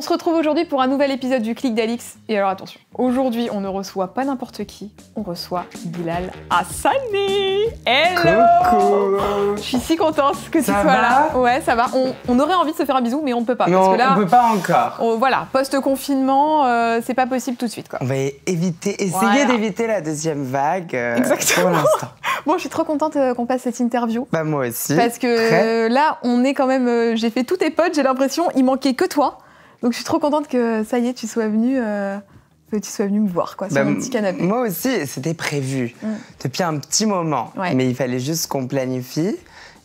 On se retrouve aujourd'hui pour un nouvel épisode du Clic d'Alix. Et alors attention, aujourd'hui on ne reçoit pas n'importe qui, on reçoit Bilal Hassani. Hello. Coucou. Je suis si contente que tu sois va là. Ouais, ça va. On aurait envie de se faire un bisou, mais on peut pas. Non, parce que là, on peut pas encore. Voilà, post-confinement, c'est pas possible tout de suite, quoi. On va essayer Voilà. d'éviter la deuxième vague Exactement. pour l'instant. Bon, je suis trop contente qu'on passe cette interview. Bah moi aussi. Parce que Très. là, on est quand même. J'ai fait tous tes potes, j'ai l'impression, il manquait que toi. Donc je suis trop contente que ça y est, tu sois venu me voir, quoi, sur Bah, mon petit canapé. moi aussi, c'était prévu depuis un petit moment. Ouais. Mais il fallait juste qu'on planifie.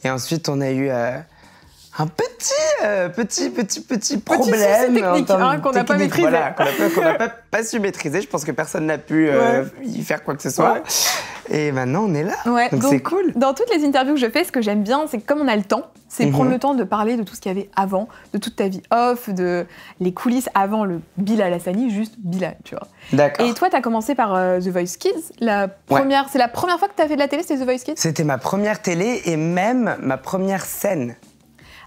Et ensuite, on a eu un petit problème. souci technique, qu'on n'a pas maîtrisé. Voilà, qu'on n'a pas su maîtriser. Je pense que personne n'a pu y faire quoi que ce soit. Ouais. Et maintenant, on est là. Ouais, donc c'est cool. Dans toutes les interviews que je fais, ce que j'aime bien, c'est que comme on a le temps, c'est prendre le temps de parler de tout ce qu'il y avait avant, de toute ta vie off, de les coulisses avant le Bilal Hassani, juste Bilal, tu vois. D'accord. Et toi, tu as commencé par The Voice Kids. C'est la première fois que tu as fait de la télé, c'était The Voice Kids? C'était ma première télé et même ma première scène.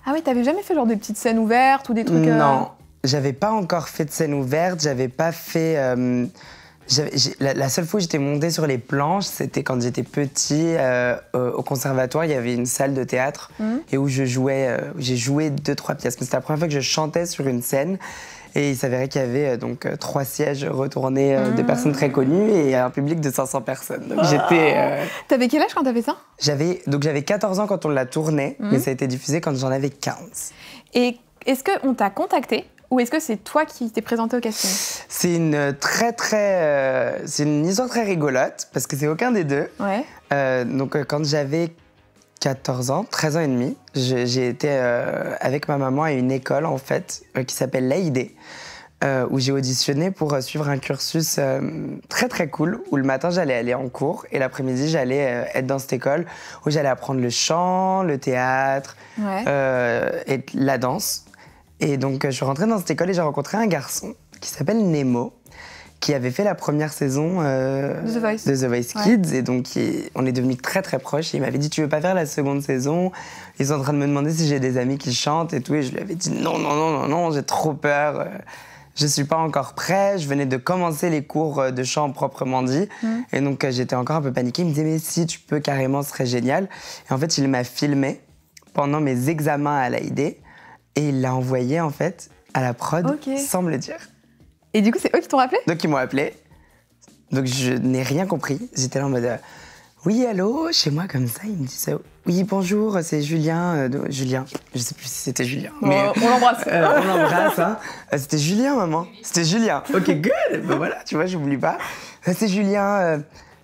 Ah oui, t'avais jamais fait genre de petites scènes ouvertes ou des trucs... Non, j'avais pas encore fait de scène ouverte, j'avais pas fait... la seule fois où j'étais montée sur les planches, c'était quand j'étais petit, au conservatoire, il y avait une salle de théâtre et où j'ai joué 2-3 pièces. Mais c'était la première fois que je chantais sur une scène. Et il s'avérait qu'il y avait donc 3 sièges retournés de personnes très connues et un public de 500 personnes. Donc j'étais... T'avais quel âge quand t'avais ça? J'avais 14 ans quand on l'a tourné, mais ça a été diffusé quand j'en avais 15. Et est-ce qu'on t'a contacté ou est-ce que c'est toi qui t'es présenté au casting? C'est une c'est une histoire très rigolote parce que c'est aucun des deux. Ouais. Donc quand j'avais 14 ans, 13 ans et demi, j'ai été avec ma maman à une école en fait qui s'appelle l'AID, où j'ai auditionné pour suivre un cursus très très cool où le matin j'allais aller en cours et l'après-midi j'allais être dans cette école où j'allais apprendre le chant, le théâtre et la danse. Et donc je suis rentrée dans cette école et j'ai rencontré un garçon qui s'appelle Nemo, qui avait fait la première saison The Voice. de The Voice Kids. Et donc, on est devenus très, très proches. Et il m'avait dit, tu veux pas faire la seconde saison? Ils sont en train de me demander si j'ai des amis qui chantent et tout. Et je lui avais dit, non, j'ai trop peur. Je suis pas encore prêt. Je venais de commencer les cours de chant proprement dit. Et donc, j'étais encore un peu paniquée. Il me disait, mais si, tu peux carrément, ce serait génial. Et en fait, il m'a filmé pendant mes examens à l'AID. Et il l'a envoyé, en fait, à la prod, sans me le dire. Et du coup, c'est eux qui t'ont rappelé? Donc, ils m'ont appelé. Donc, je n'ai rien compris. J'étais là en mode oui, allô, chez moi, comme ça. Ils me disent oui, bonjour, c'est Julien. Julien. Je sais plus si c'était Julien. Bon, mais on l'embrasse. on l'embrasse, hein. C'était Julien, maman. C'était Julien. Ok, good. Ben voilà, tu vois, j'oublie pas. C'est Julien.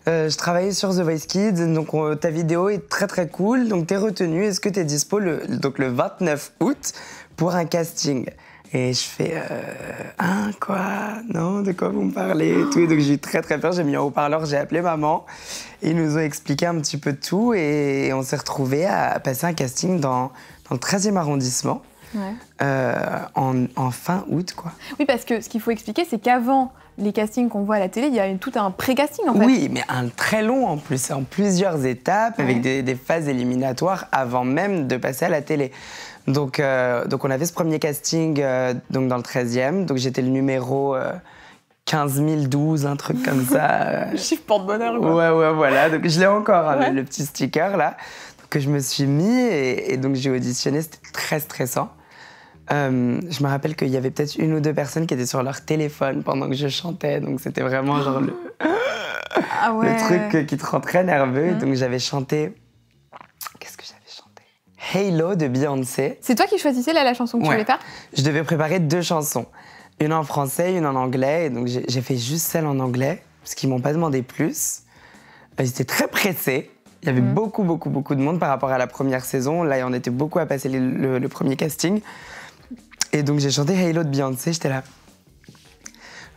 Je travaillais sur The Voice Kids. Donc, ta vidéo est très, très cool. Donc, t'es retenu. Est-ce que t'es dispo le 29 août pour un casting? Et je fais quoi? Non, de quoi vous me parlez et tout. Et donc j'ai eu très très peur, j'ai mis en haut-parleur, j'ai appelé maman. Et ils nous ont expliqué un petit peu tout et on s'est retrouvés à passer un casting dans le 13e arrondissement en fin août, quoi. Oui, parce que ce qu'il faut expliquer, c'est qu'avant les castings qu'on voit à la télé, il y a tout un pré-casting en fait. Oui, mais un très long en plus, en plusieurs étapes, avec des phases éliminatoires avant même de passer à la télé. Donc on avait ce premier casting donc dans le 13e. Donc j'étais le numéro 15 012, un truc comme ça. Chiffre porte-bonheur, quoi. Ouais, voilà. Donc je l'ai encore, hein, le petit sticker là, que je me suis mis et donc j'ai auditionné. C'était très stressant. Je me rappelle qu'il y avait peut-être 1 ou 2 personnes qui étaient sur leur téléphone pendant que je chantais. Donc c'était vraiment genre le truc qui te rend très nerveux. Et donc j'avais chanté... Qu'est-ce que j'avais chanté? Halo de Beyoncé. C'est toi qui choisissais la chanson que tu voulais faire? Je devais préparer 2 chansons. Une en français, une en anglais. Et donc j'ai fait juste celle en anglais, parce qu'ils m'ont pas demandé plus. Ils étaient très pressés. Il y avait beaucoup de monde par rapport à la première saison. Là, on était beaucoup à passer le premier casting. Et donc j'ai chanté Halo de Beyoncé, j'étais là.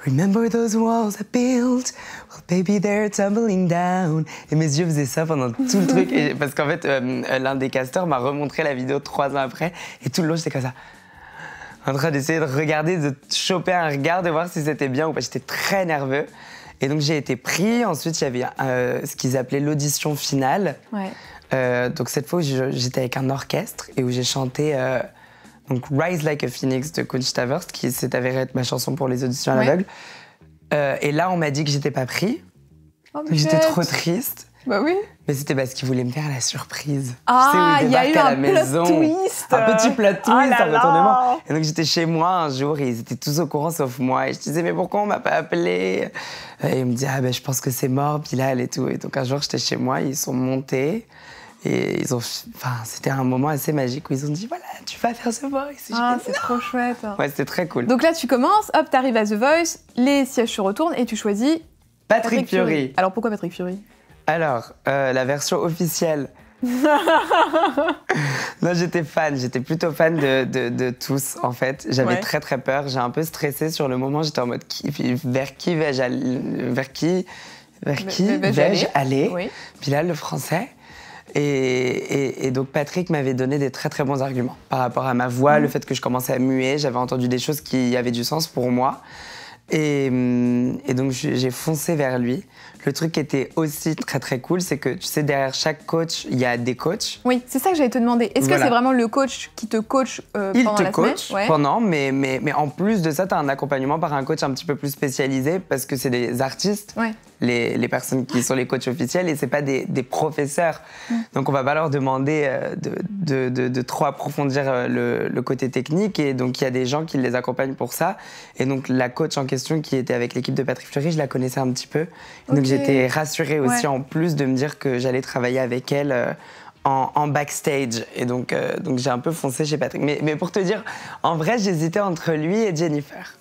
Remember those walls I built? Well, baby, they're tumbling down. Et mes yeux faisaient ça pendant tout le truc. Et parce qu'en fait, l'un des casteurs m'a remontré la vidéo 3 ans après. Et tout le long, j'étais comme ça. En train d'essayer de regarder, de choper un regard, de voir si c'était bien ou pas. J'étais très nerveux. Et donc j'ai été pris. Ensuite, il y avait ce qu'ils appelaient l'audition finale. Donc cette fois, j'étais avec un orchestre et où j'ai chanté donc Rise Like a Phoenix de Conchita Wurst, qui s'est avérée être ma chanson pour les auditions à l'aveugle. Et là, on m'a dit que j'étais pas pris. Oh, Donc j'étais trop triste. Bah oui. Mais c'était parce qu'ils voulaient me faire la surprise. Ah, il y a eu à la un maison. plot twist. Un petit plot twist Oh là en là. retournement. Et donc j'étais chez moi un jour et ils étaient tous au courant sauf moi. Et je disais mais pourquoi on m'a pas appelé? Et ils me disaient ah ben je pense que c'est mort Bilal et tout. Et donc un jour j'étais chez moi, ils sont montés. Et c'était un moment assez magique où ils ont dit voilà, tu vas faire The Voice. Ah, c'est trop chouette. Ouais, c'était très cool. Donc là, tu commences, hop, t'arrives à The Voice, les sièges se retournent et tu choisis Patrick Fiori. Alors pourquoi Patrick Fiori? Alors, la version officielle. Non, j'étais plutôt fan de tous en fait. J'avais très très peur, j'ai un peu stressé sur le moment, j'étais en mode vers qui vais-je aller Oui. Bilal, le français. Et donc Patrick m'avait donné des très très bons arguments par rapport à ma voix, le fait que je commençais à muer, j'avais entendu des choses qui avaient du sens pour moi. Et donc j'ai foncé vers lui. Le truc qui était aussi très très cool, c'est que tu sais, derrière chaque coach, il y a des coachs. Oui, c'est ça que j'allais te demander. Est-ce que c'est vraiment le coach qui te coach pendant la semaine? Il te coach pendant, mais en plus de ça, tu as un accompagnement par un coach un petit peu plus spécialisé parce que c'est des artistes, les personnes qui sont les coachs officiels, et c'est pas des professeurs. Donc on va pas leur demander de trop approfondir le côté technique, et donc il y a des gens qui les accompagnent pour ça. Et donc la coach en question qui était avec l'équipe de Patrick Fiori, je la connaissais un petit peu. Donc j'étais rassurée aussi en plus de me dire que j'allais travailler avec elle en backstage. Et donc j'ai un peu foncé chez Patrick. Mais pour te dire, en vrai, j'hésitais entre lui et Jennifer.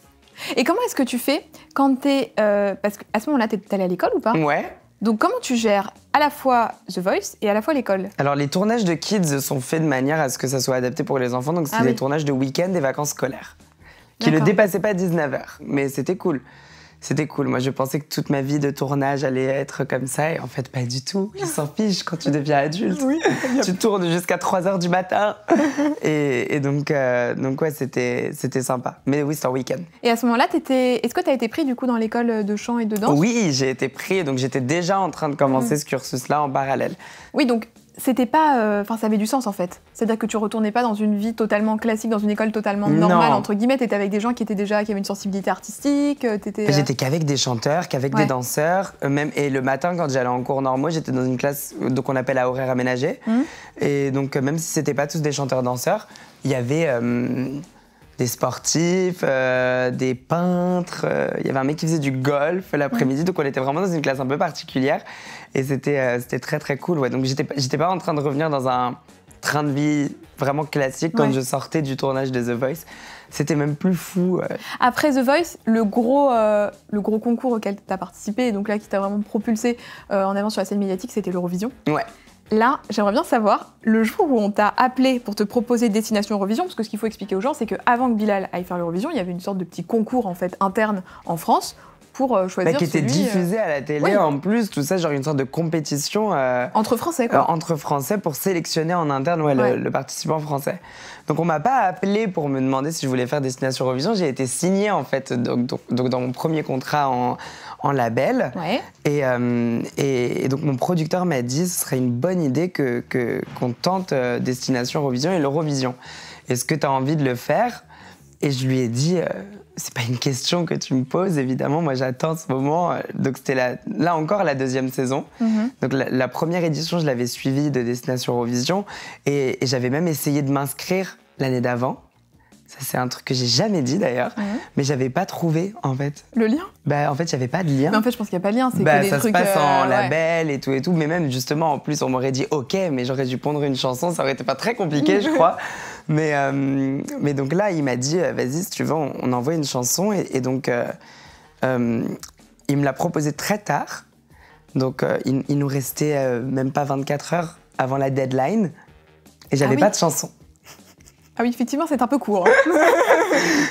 Et comment est-ce que tu fais quand t'es... parce qu'à ce moment-là, t'es allée à l'école ou pas? Ouais. Donc comment tu gères à la fois The Voice et à la fois l'école? Alors les tournages de Kids sont faits de manière à ce que ça soit adapté pour les enfants. Donc c'est des tournages de week-end et vacances scolaires. Qui ne dépassaient pas 19h. Mais c'était cool. C'était cool. Moi, je pensais que toute ma vie de tournage allait être comme ça. Et en fait, pas du tout. Ils s'en fichent quand tu deviens adulte. Oui. Tu tournes jusqu'à 3h du matin. et donc ouais, c'était sympa. Mais oui, c'était un week-end. Et à ce moment-là, est-ce que tu as été pris du coup dans l'école de chant et de danse? Oui, j'ai été pris. Donc j'étais déjà en train de commencer ce cursus-là en parallèle. Oui, donc c'était pas... ça avait du sens en fait. C'est-à-dire que tu retournais pas dans une vie totalement classique, dans une école totalement normale, entre guillemets. T'étais avec des gens qui avaient une sensibilité artistique. J'étais qu'avec des chanteurs, qu'avec des danseurs. Et le matin, quand j'allais en cours normaux, j'étais dans une classe qu'on appelle à horaire aménagé. Et donc, même si c'était pas tous des chanteurs-danseurs, il y avait des sportifs, des peintres. Il y avait un mec qui faisait du golf l'après-midi. Donc, on était vraiment dans une classe un peu particulière. Et c'était très, très cool. Ouais. Donc, j'étais pas en train de revenir dans un train de vie vraiment classique quand je sortais du tournage de The Voice. C'était même plus fou. Après The Voice, le gros concours auquel tu as participé, donc là qui t'a vraiment propulsé en avant sur la scène médiatique, c'était l'Eurovision. Ouais. Là, j'aimerais bien savoir, le jour où on t'a appelé pour te proposer Destination Eurovision, parce que ce qu'il faut expliquer aux gens, c'est qu'avant que Bilal aille faire l'Eurovision, il y avait une sorte de petit concours en fait interne en France pour choisir qui était diffusé à la télé en plus, tout ça, genre une sorte de compétition entre Français quoi. Entre Français pour sélectionner en interne le participant français. Donc on m'a pas appelé pour me demander si je voulais faire Destination Eurovision, j'ai été signée en fait donc dans mon premier contrat en label. Ouais. Et donc mon producteur m'a dit ce serait une bonne idée qu'on tente Destination Eurovision et l'Eurovision. Est-ce que tu as envie de le faire? Et je lui ai dit c'est pas une question que tu me poses, évidemment. Moi, j'attends ce moment. Donc, c'était là encore la deuxième saison. Donc, la première édition, je l'avais suivie de Destination Eurovision. Et j'avais même essayé de m'inscrire l'année d'avant. Ça, c'est un truc que j'ai jamais dit, d'ailleurs. Mais j'avais pas trouvé, en fait. Le lien? En fait, j'avais pas de lien. Mais en fait, je pense qu'il n'y a pas de lien. C'est que des ça trucs, se passe en label et tout. Mais même, justement, en plus, on m'aurait dit « OK », mais j'aurais dû pondre une chanson. Ça aurait été pas très compliqué, je crois. Mais donc là, il m'a dit « Vas-y, si tu veux, on envoie une chanson. » Et donc, il me l'a proposé très tard. Donc, il nous restait même pas 24 heures avant la deadline. Et j'avais pas de chanson. Ah oui, effectivement, c'est un peu court.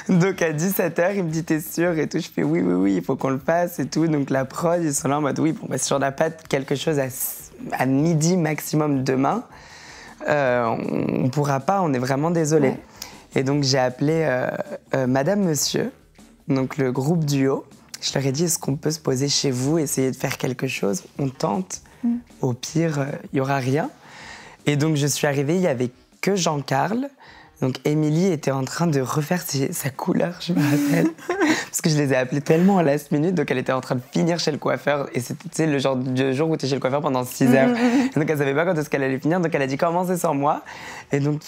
Donc à 17h, il me dit t'es sûr et tout. Je fais oui, il faut qu'on le fasse et tout. Donc la prod, ils sont là en mode oui, si on n'a pas quelque chose à midi maximum demain, on pourra pas, on est vraiment désolé. Ouais. Et donc j'ai appelé Madame Monsieur, donc le groupe duo. Je leur ai dit est-ce qu'on peut se poser chez vous, essayer de faire quelque chose? On tente. Au pire, il y aura rien. Et donc je suis arrivée, il y avait que Jean-Carl. Donc Émilie était en train de refaire sa couleur, je me rappelle. Parce que je les ai appelées tellement en last minute. Donc elle était en train de finir chez le coiffeur. Et c'était le genre de jour où tu es chez le coiffeur pendant 6 heures. Et donc elle savait pas quand est-ce qu'elle allait finir. Donc elle a dit commencez sans moi. Et donc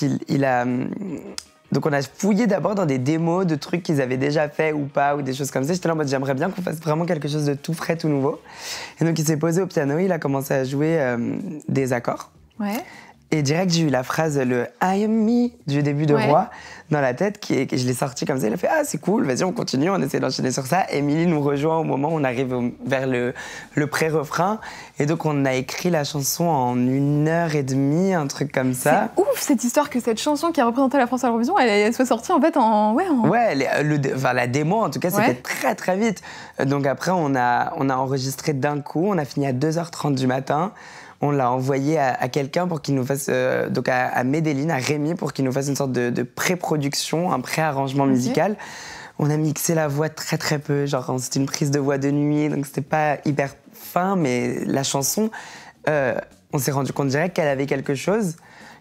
donc on a fouillé d'abord dans des démos de trucs qu'ils avaient déjà fait ou pas, ou des choses comme ça. J'étais là en mode j'aimerais bien qu'on fasse vraiment quelque chose de tout frais, tout nouveau. Et donc il s'est posé au piano, il a commencé à jouer des accords. Ouais. Et direct, j'ai eu la phrase, le I am me du début de Roi dans la tête, que je l'ai sorti comme ça. Il a fait ah, c'est cool, vas-y, on continue, on essaie d'enchaîner sur ça. Émilie nous rejoint au moment où on arrive vers le pré-refrain. Et donc, on a écrit la chanson en 1h30, un truc comme ça. C'est ouf cette histoire que cette chanson qui a représenté la France à l'Eurovision, elle soit sortie en fait en. Ouais, la démo en tout cas, c'était très très vite. Donc après, on a enregistré d'un coup, on a fini à 2h30 du matin. On l'a envoyé à quelqu'un pour qu'il nous fasse, donc à Medellin, à Rémi, pour qu'il nous fasse une sorte de pré-production, un pré-arrangement musical. On a mixé la voix très très peu, genre c'était une prise de voix de nuit, donc c'était pas hyper fin, mais la chanson, on s'est rendu compte direct qu'elle avait quelque chose,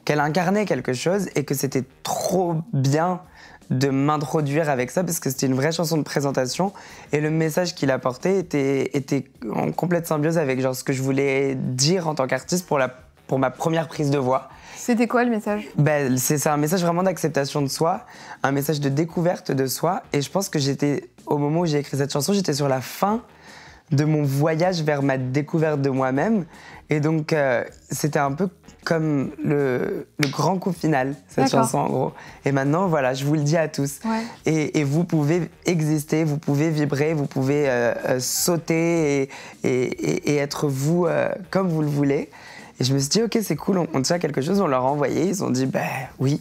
qu'elle incarnait quelque chose et que c'était trop bien de m'introduire avec ça parce que c'était une vraie chanson de présentation et le message qu'il apportait était en complète symbiose avec genre ce que je voulais dire en tant qu'artiste pour ma première prise de voix. C'était quoi le message ? C'est un message vraiment d'acceptation de soi, un message de découverte de soi et je pense que au moment où j'ai écrit cette chanson, j'étais sur la fin de mon voyage vers ma découverte de moi-même et donc c'était un peu comme le grand coup final, cette chanson en gros. Et maintenant, voilà, je vous le dis à tous. Ouais. Et vous pouvez exister, vous pouvez vibrer, vous pouvez sauter et être vous comme vous le voulez. Et je me suis dit, ok, c'est cool, on tient quelque chose, on leur a envoyé, ils ont dit, oui.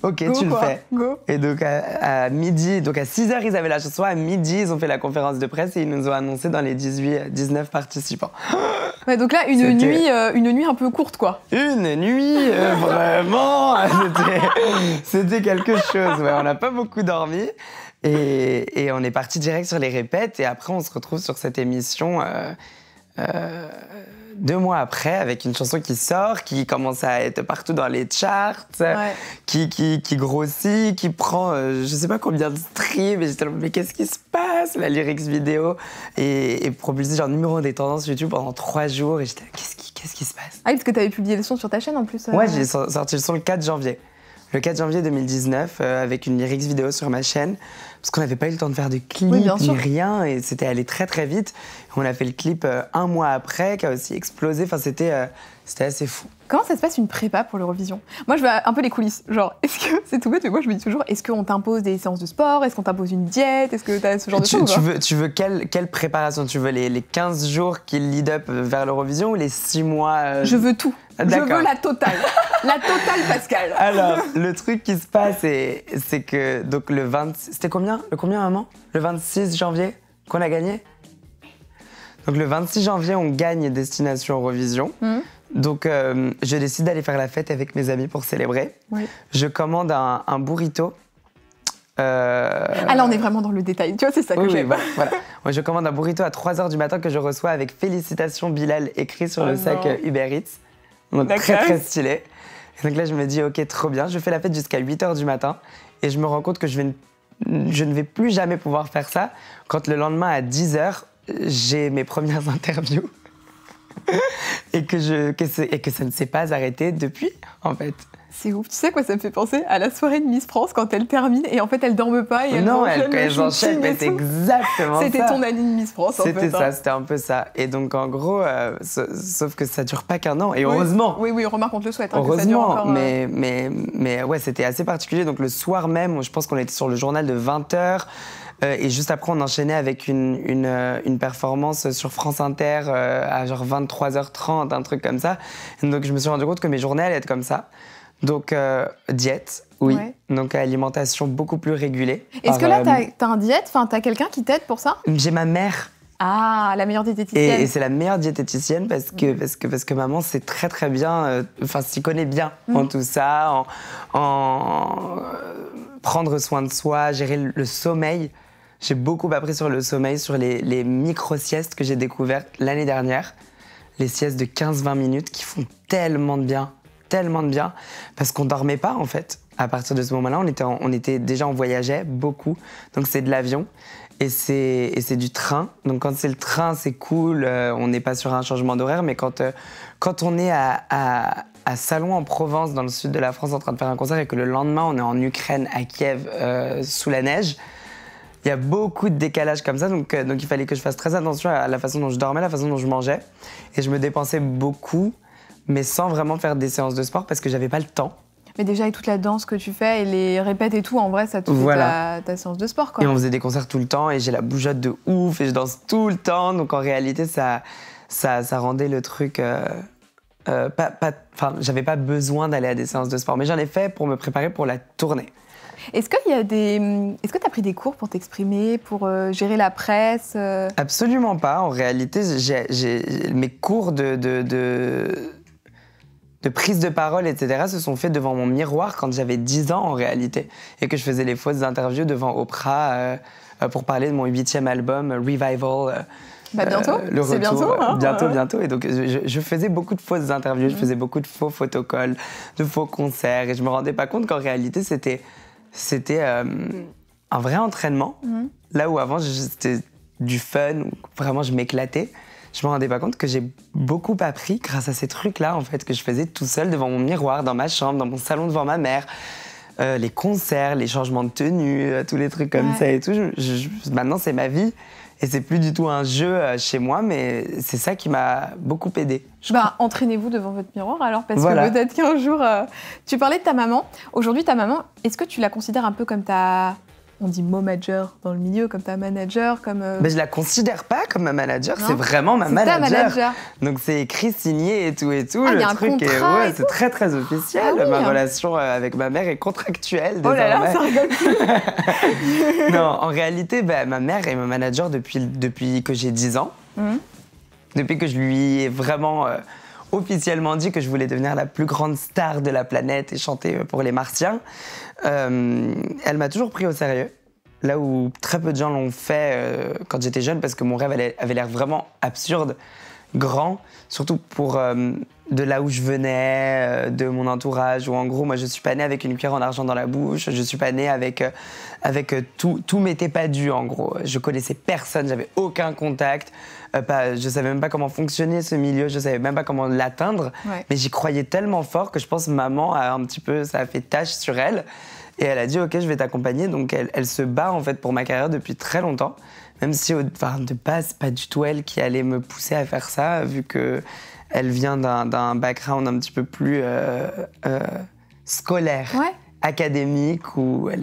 Ok, go, tu le fais. Go. Et donc à midi, donc à 6h, ils avaient la chanson. À midi, ils ont fait la conférence de presse et ils nous ont annoncé dans les 19 participants. Ouais, donc là, une nuit un peu courte, quoi. Une nuit, vraiment, c'était quelque chose. Ouais, on n'a pas beaucoup dormi. Et on est parti direct sur les répètes. Et après, on se retrouve sur cette émission 2 mois après, avec une chanson qui sort, qui commence à être partout dans les charts, qui grossit, qui prend je sais pas combien de streams. Et j'étais là, mais qu'est-ce qui se passe ? La lyrics vidéo est propulsée genre numéro 1 des tendances YouTube pendant 3 jours. Et j'étais là, qu'est-ce qui se passe ? Ah oui, parce que t'avais publié le son sur ta chaîne en plus. Ouais, j'ai sorti le son le 4 janvier. Le 4 janvier 2019, avec une lyrics vidéo sur ma chaîne, parce qu'on n'avait pas eu le temps de faire de clip ni rien, et c'était allé très très vite. On a fait le clip 1 mois après, qui a aussi explosé, enfin c'était assez fou. Comment ça se passe une prépa pour l'Eurovision ? Moi je veux un peu les coulisses, genre est-ce que, c'est tout bête, mais moi je me dis toujours, est-ce qu'on t'impose des séances de sport ? Est-ce qu'on t'impose une diète ? Est-ce que t'as ce genre de choses ? Tu veux quelle préparation ? Tu veux les 15 jours qui lead up vers l'Eurovision ou les 6 mois Je veux tout. D'accord. Je veux la totale. La totale, Pascal. Alors, le truc qui se passe, c'est que donc c'était combien maman ? Le 26 janvier qu'on a gagné ? Donc le 26 janvier, on gagne Destination Eurovision. Donc je décide d'aller faire la fête avec mes amis pour célébrer. Oui. Je commande un burrito. Ah là, on est vraiment dans le détail. Tu vois, c'est ça que j'aime. Voilà. Moi, je commande un burrito à 3h du matin que je reçois avec félicitations Bilal écrit sur le sac Uber Eats. Donc très très stylé. Et donc là, je me dis, ok, trop bien. Je fais la fête jusqu'à 8h du matin et je me rends compte que je ne vais plus jamais pouvoir faire ça quand le lendemain à 10h, j'ai mes premières interviews et que ça ne s'est pas arrêté depuis, en fait. C'est ouf. Tu sais quoi, ça me fait penser à la soirée de Miss France quand elle termine et en fait elle dorme pas et elle enchaîne, mais c'est exactement ça. C'était ton année de Miss France en fait. C'était ça, c'était un peu ça. Et donc en gros, sauf que ça dure pas qu'1 an et heureusement. Oui, remarque, on te le souhaite. Heureusement, que ça dure encore, mais ouais, c'était assez particulier. Donc le soir même, je pense qu'on était sur le journal de 20h. Et juste après, on enchaînait avec une performance sur France Inter à genre 23h30, un truc comme ça. Et donc je me suis rendu compte que mes journées allaient être comme ça. Donc, diète, oui. Ouais. Donc, alimentation beaucoup plus régulée. Est-ce que là, t'as un diète ? Enfin, t'as quelqu'un qui t'aide pour ça ? J'ai ma mère. Ah, la meilleure diététicienne. Et c'est la meilleure diététicienne parce que maman sait très très bien, s'y connaît bien en tout ça, en prendre soin de soi, gérer le sommeil. J'ai beaucoup appris sur le sommeil, sur les micro-siestes que j'ai découvertes l'année dernière. Les siestes de 15-20 minutes qui font tellement de bien parce qu'on dormait pas en fait. À partir de ce moment-là, on voyageait beaucoup. Donc c'est de l'avion et c'est du train. Donc quand c'est le train, c'est cool. On n'est pas sur un changement d'horaire. Mais quand on est à Salon en Provence, dans le sud de la France, en train de faire un concert et que le lendemain, on est en Ukraine, à Kiev, sous la neige, il y a beaucoup de décalage comme ça. Donc il fallait que je fasse très attention à la façon dont je dormais, la façon dont je mangeais. Et je me dépensais beaucoup, mais sans vraiment faire des séances de sport parce que j'avais pas le temps. Mais déjà, avec toute la danse que tu fais et les répètes et tout, en vrai, ça te fait ta séance de sport, quoi. Et on faisait des concerts tout le temps et j'ai la bougeotte de ouf et je danse tout le temps. Donc en réalité, ça rendait le truc... j'avais pas besoin d'aller à des séances de sport, mais j'en ai fait pour me préparer pour la tournée. Est-ce que tu as pris des cours pour t'exprimer, pour gérer la presse Absolument pas. En réalité, mes cours de prise de parole, etc., se sont faits devant mon miroir quand j'avais 10 ans, en réalité, et que je faisais les fausses interviews devant Oprah pour parler de mon 8e album, Revival. Bientôt, le c'est retour, bientôt. Bientôt. Et donc, je faisais beaucoup de fausses interviews, je faisais beaucoup de faux photocolls, de faux concerts, et je me rendais pas compte qu'en réalité, c'était un vrai entraînement. Là où avant, c'était du fun, où vraiment je m'éclatais. Je me rendais pas compte que j'ai beaucoup appris grâce à ces trucs-là, en fait, que je faisais tout seul devant mon miroir, dans ma chambre, dans mon salon devant ma mère. Les concerts, les changements de tenue, tous les trucs comme ça et tout. Maintenant, c'est ma vie. Et c'est plus du tout un jeu chez moi, mais c'est ça qui m'a beaucoup aidée. Entraînez-vous devant votre miroir alors, parce que peut-être qu'un jour... Tu parlais de ta maman. Aujourd'hui, ta maman, est-ce que tu la considères un peu comme on dit momager dans le milieu, comme ta manager, comme... Mais je la considère pas comme ma manager, c'est vraiment ma manager. Ta manager. Donc c'est écrit, signé et tout. Ah, le y a truc un contrat c'est très très officiel. Ah, oui, ma relation avec ma mère est contractuelle désormais. Oh là là, ça rigole plus. Non, en réalité, ma mère est ma manager depuis que j'ai 10 ans. Depuis que je lui ai vraiment officiellement dit que je voulais devenir la plus grande star de la planète et chanter pour les Martiens. Elle m'a toujours pris au sérieux, là où très peu de gens l'ont fait quand j'étais jeune, parce que mon rêve avait l'air vraiment absurde, grand, surtout pour de là où je venais, de mon entourage, où en gros, moi je suis pas née avec une cuillère en argent dans la bouche, je suis pas née avec tout m'était pas dû en gros. Je connaissais personne, j'avais aucun contact, je savais même pas comment fonctionnait ce milieu, je savais même pas comment l'atteindre, mais j'y croyais tellement fort que je pense que maman ça a fait tache sur elle. Et elle a dit ok, je vais t'accompagner. Donc elle se bat en fait pour ma carrière depuis très longtemps, même si de base c'est pas du tout elle qui allait me pousser à faire ça, vu que elle vient d'un background un petit peu plus scolaire, académique, où elle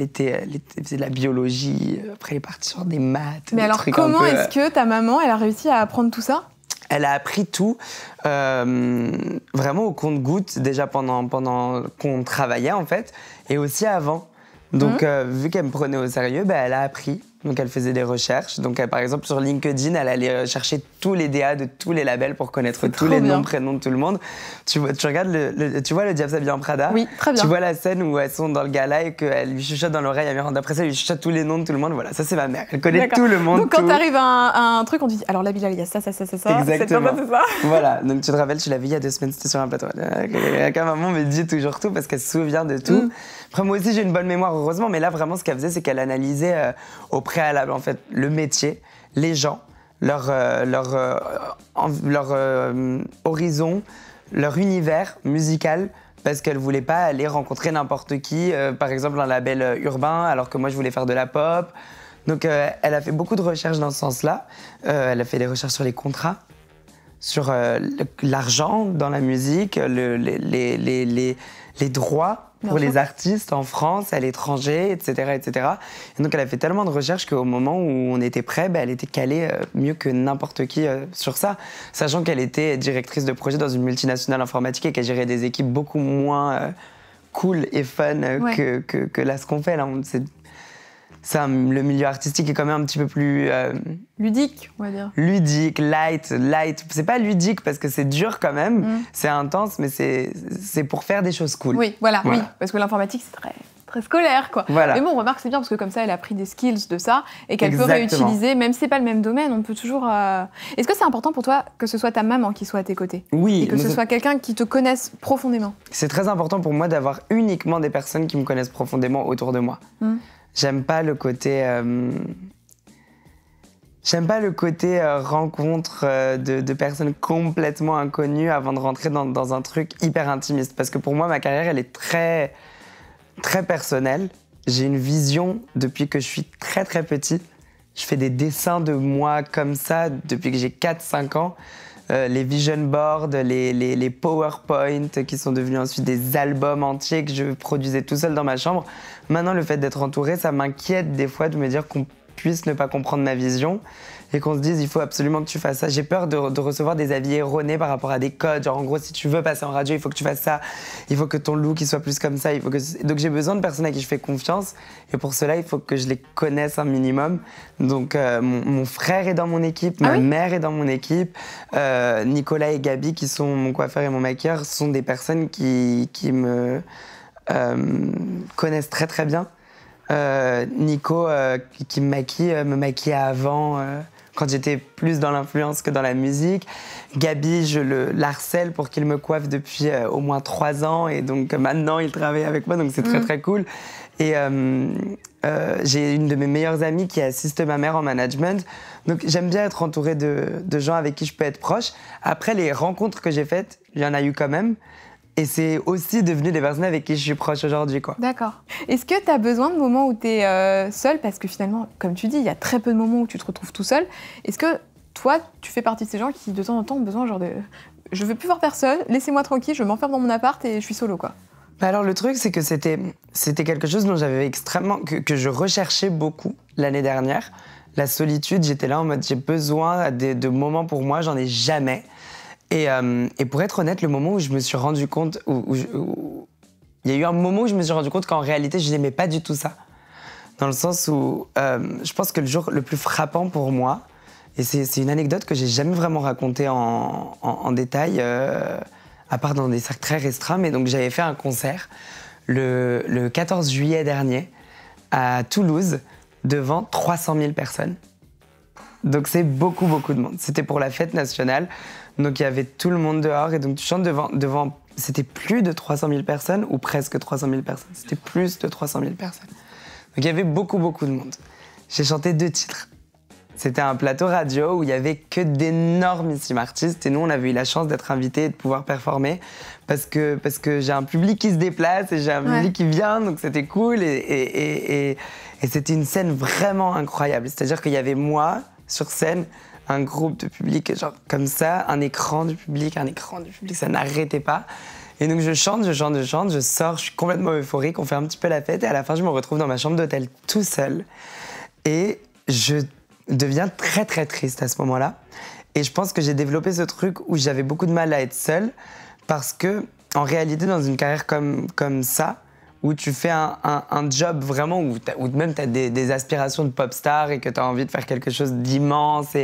faisait de la biologie, après elle est partie sur des maths. Mais alors comment est-ce que ta maman elle a réussi à apprendre tout ça ? Elle a appris tout, vraiment au compte-gouttes, déjà pendant qu'on travaillait en fait, et aussi avant. Donc vu qu'elle me prenait au sérieux, elle a appris. Donc elle faisait des recherches. Donc par exemple sur LinkedIn, elle allait chercher tous les DA de tous les labels pour connaître tous les noms, prénoms de tout le monde. Tu regardes tu vois le Diable s'habille en Prada ? Oui, très bien. Tu vois la scène où elles sont dans le gala et qu'elle lui chuchote dans l'oreille à Miranda. Après ça, elle lui chuchote tous les noms de tout le monde. Voilà, ça c'est ma mère. Elle connaît tout le monde. Donc quand t'arrives à un truc, on te dit alors la Bilal, il y a ça. Exactement. C'est ça. Voilà, donc tu te rappelles, tu l'as vu il y a 2 semaines, c'était sur un plateau. Quand maman me dit toujours tout parce qu'elle se souvient de tout. Après moi aussi j'ai une bonne mémoire heureusement, mais là vraiment ce qu'elle faisait c'est qu'elle analysait au préalable en fait le métier, les gens, leur horizon, leur univers musical, parce qu'elle voulait pas aller rencontrer n'importe qui, par exemple un label urbain, alors que moi je voulais faire de la pop. Donc elle a fait beaucoup de recherches dans ce sens-là. Elle a fait des recherches sur les contrats, sur l'argent dans la musique, les droits pour les artistes en France, à l'étranger, etc., etc. Et donc elle a fait tellement de recherches qu'au moment où on était prêt, elle était calée mieux que n'importe qui sur ça, sachant qu'elle était directrice de projet dans une multinationale informatique et qu'elle gérait des équipes beaucoup moins cool et fun que là ce qu'on fait là. Le milieu artistique est quand même un petit peu plus... ludique, on va dire. Ludique, light. C'est pas ludique parce que c'est dur quand même, c'est intense, mais c'est pour faire des choses cool. Oui, voilà. Oui, parce que l'informatique, c'est très très scolaire, quoi. Voilà. Mais bon, on remarque, c'est bien parce que comme ça, elle a pris des skills de ça et qu'elle peut réutiliser, même si c'est pas le même domaine, on peut toujours... Est-ce que c'est important pour toi que ce soit ta maman qui soit à tes côtés? Oui. Et que ce soit quelqu'un qui te connaisse profondément? C'est très important pour moi d'avoir uniquement des personnes qui me connaissent profondément autour de moi. J'aime pas le côté... rencontre de personnes complètement inconnues avant de rentrer dans un truc hyper intimiste. Parce que pour moi, ma carrière, elle est très, très personnelle. J'ai une vision depuis que je suis très, très petit. Je fais des dessins de moi comme ça depuis que j'ai 4-5 ans. Les vision boards, les PowerPoint qui sont devenus ensuite des albums entiers que je produisais tout seul dans ma chambre. Maintenant, le fait d'être entouré, ça m'inquiète des fois de me dire qu'on puisse ne pas comprendre ma vision et qu'on se dise il faut absolument que tu fasses ça. J'ai peur de recevoir des avis erronés par rapport à des codes, genre en gros si tu veux passer en radio il faut que tu fasses ça, il faut que ton look il soit plus comme ça, donc j'ai besoin de personnes à qui je fais confiance et pour cela il faut que je les connaisse un minimum. Donc mon frère est dans mon équipe, ma mère est dans mon équipe, Nicolas et Gabi qui sont mon coiffeur et mon maquilleur sont des personnes qui me connaissent très très bien. Nico qui me maquillait avant quand j'étais plus dans l'influence que dans la musique. Gabi, je le harcèle pour qu'il me coiffe depuis au moins 3 ans et donc maintenant il travaille avec moi donc c'est très très cool. Et j'ai une de mes meilleures amies qui assiste ma mère en management. Donc j'aime bien être entourée de gens avec qui je peux être proche. Après les rencontres que j'ai faites, il y en a eu quand même. Et c'est aussi devenu des personnes avec qui je suis proche aujourd'hui, quoi. D'accord. Est-ce que tu as besoin de moments où tu es seul? Parce que finalement, comme tu dis, il y a très peu de moments où tu te retrouves tout seul. Est-ce que toi, tu fais partie de ces gens qui, de temps en temps, ont besoin genre de... Je veux plus voir personne, laissez-moi tranquille, je m'enferme dans mon appart et je suis solo, quoi. Alors le truc, c'est que c'était quelque chose dont j'avais extrêmement... que je recherchais beaucoup l'année dernière. La solitude, j'étais là en mode j'ai besoin de moments pour moi, j'en ai jamais. Et pour être honnête, le moment où je me suis rendu compte, il y a eu un moment où je me suis rendu compte qu'en réalité, je n'aimais pas du tout ça. Dans le sens où je pense que le jour le plus frappant pour moi, et c'est une anecdote que j'ai jamais vraiment racontée en détail, à part dans des cercles très restreints, mais donc j'avais fait un concert le 14 juillet dernier à Toulouse devant 300 000 personnes. Donc c'est beaucoup, beaucoup de monde. C'était pour la fête nationale. Donc il y avait tout le monde dehors et donc tu chantes devant c'était plus de 300 000 personnes ou presque 300 000 personnes. C'était plus de 300 000 personnes. Donc il y avait beaucoup, beaucoup de monde. J'ai chanté 2 titres. C'était un plateau radio où il y avait que d'énormissimes artistes et nous on avait eu la chance d'être invités et de pouvoir performer parce que j'ai un public qui se déplace et j'ai un public qui vient donc c'était cool et c'était une scène vraiment incroyable. C'est-à-dire qu'il y avait moi sur scène, un groupe de public genre comme ça, un écran du public, ça n'arrêtait pas. Et donc je chante, je sors, je suis complètement euphorique, on fait un petit peu la fête et à la fin je me retrouve dans ma chambre d'hôtel tout seul. Et je deviens très très triste à ce moment-là. Et je pense que j'ai développé ce truc où j'avais beaucoup de mal à être seule parce que en réalité dans une carrière comme ça, où tu fais un job vraiment où même tu as des aspirations de pop star et que tu as envie de faire quelque chose d'immense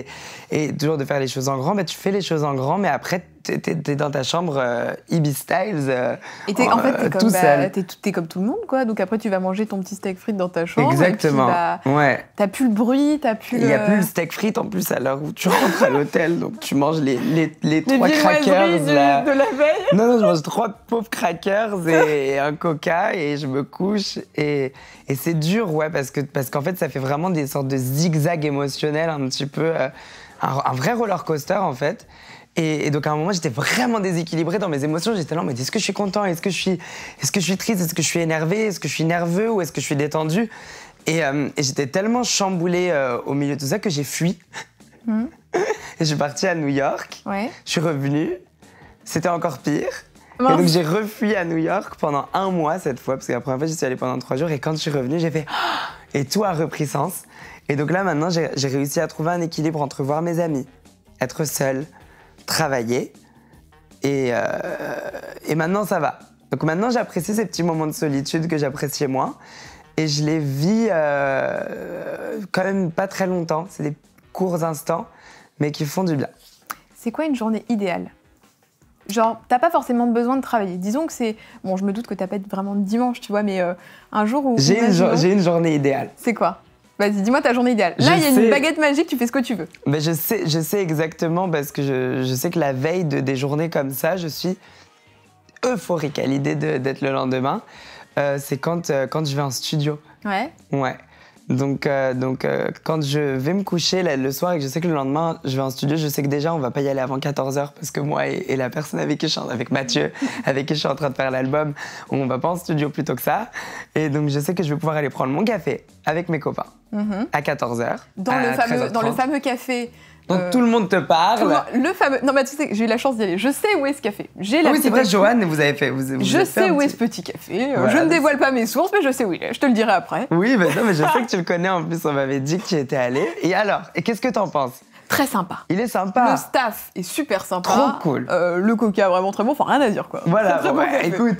et toujours de faire les choses en grand, mais tu fais les choses en grand, mais après t'es dans ta chambre Ibis Styles et en fait tout seul. T'es comme tout le monde, quoi. Donc après tu vas manger ton petit steak frites dans ta chambre. Exactement. Et puis, t'as plus le bruit, t'as plus il n'y a plus le steak frites en plus à l'heure où tu rentres à l'hôtel, donc tu manges les 3 crackers de la veille. Non, je mange 3 pauvres crackers et un coca et je me couche et c'est dur, ouais, parce qu'en fait ça fait vraiment des sortes de zigzags émotionnels un petit peu, un vrai roller coaster en fait. Et donc à un moment j'étais vraiment déséquilibrée dans mes émotions, j'étais là mais est-ce que je suis content, est-ce que je suis triste, est-ce que je suis énervée, est-ce que je suis nerveux ou est-ce que je suis détendue et j'étais tellement chamboulée au milieu de tout ça que j'ai fui. Et je suis partie à New York, je suis revenue, c'était encore pire. Et donc j'ai refui à New York pendant 1 mois cette fois, parce que la première fois j'y suis allée pendant 3 jours et quand je suis revenue j'ai fait et tout a repris sens. Et donc là maintenant j'ai réussi à trouver un équilibre entre voir mes amis, être seule, travailler et maintenant ça va. Donc maintenant j'apprécie ces petits moments de solitude que j'appréciais moins et je les vis quand même pas très longtemps, c'est des courts instants mais qui font du bien. C'est quoi une journée idéale Genre, t'as pas forcément besoin de travailler. Disons que c'est... Bon, je me doute que t'as pas vraiment de dimanche, tu vois, mais un jour où... J'ai une journée idéale. C'est quoi? Vas-y, dis-moi ta journée idéale. Là, il y a une baguette magique, tu fais ce que tu veux. Mais je sais exactement, parce que je sais que la veille des journées comme ça, je suis euphorique à l'idée d'être le lendemain. C'est quand je vais en studio. Ouais. Ouais. Donc, quand je vais me coucher le soir et que je sais que le lendemain, je vais en studio, je sais que déjà, on va pas y aller avant 14h parce que moi et la personne avec Mathieu, avec qui je suis en train de faire l'album, on va pas en studio plus tôt que ça. Et donc, je sais que je vais pouvoir aller prendre mon café avec mes copains à 14h. Dans le fameux café. Donc tout le monde te parle. Le fameux. Non, mais tu sais, j'ai eu la chance d'y aller. Je sais où est ce café. J'ai la oui, c'est vrai, Joanne, vous avez fait. Je sais où est ce petit café. Voilà, je ne dévoile pas mes sources, mais je sais où il est. Je te le dirai après. Oui, mais non, mais je sais que tu le connais. En plus, on m'avait dit que tu y étais allé. Et alors, qu'est-ce que t'en penses? Très sympa. Il est sympa. Le staff est super sympa. Trop cool. Le coca vraiment très bon. Enfin, rien à dire, quoi. Voilà, très bon écoute,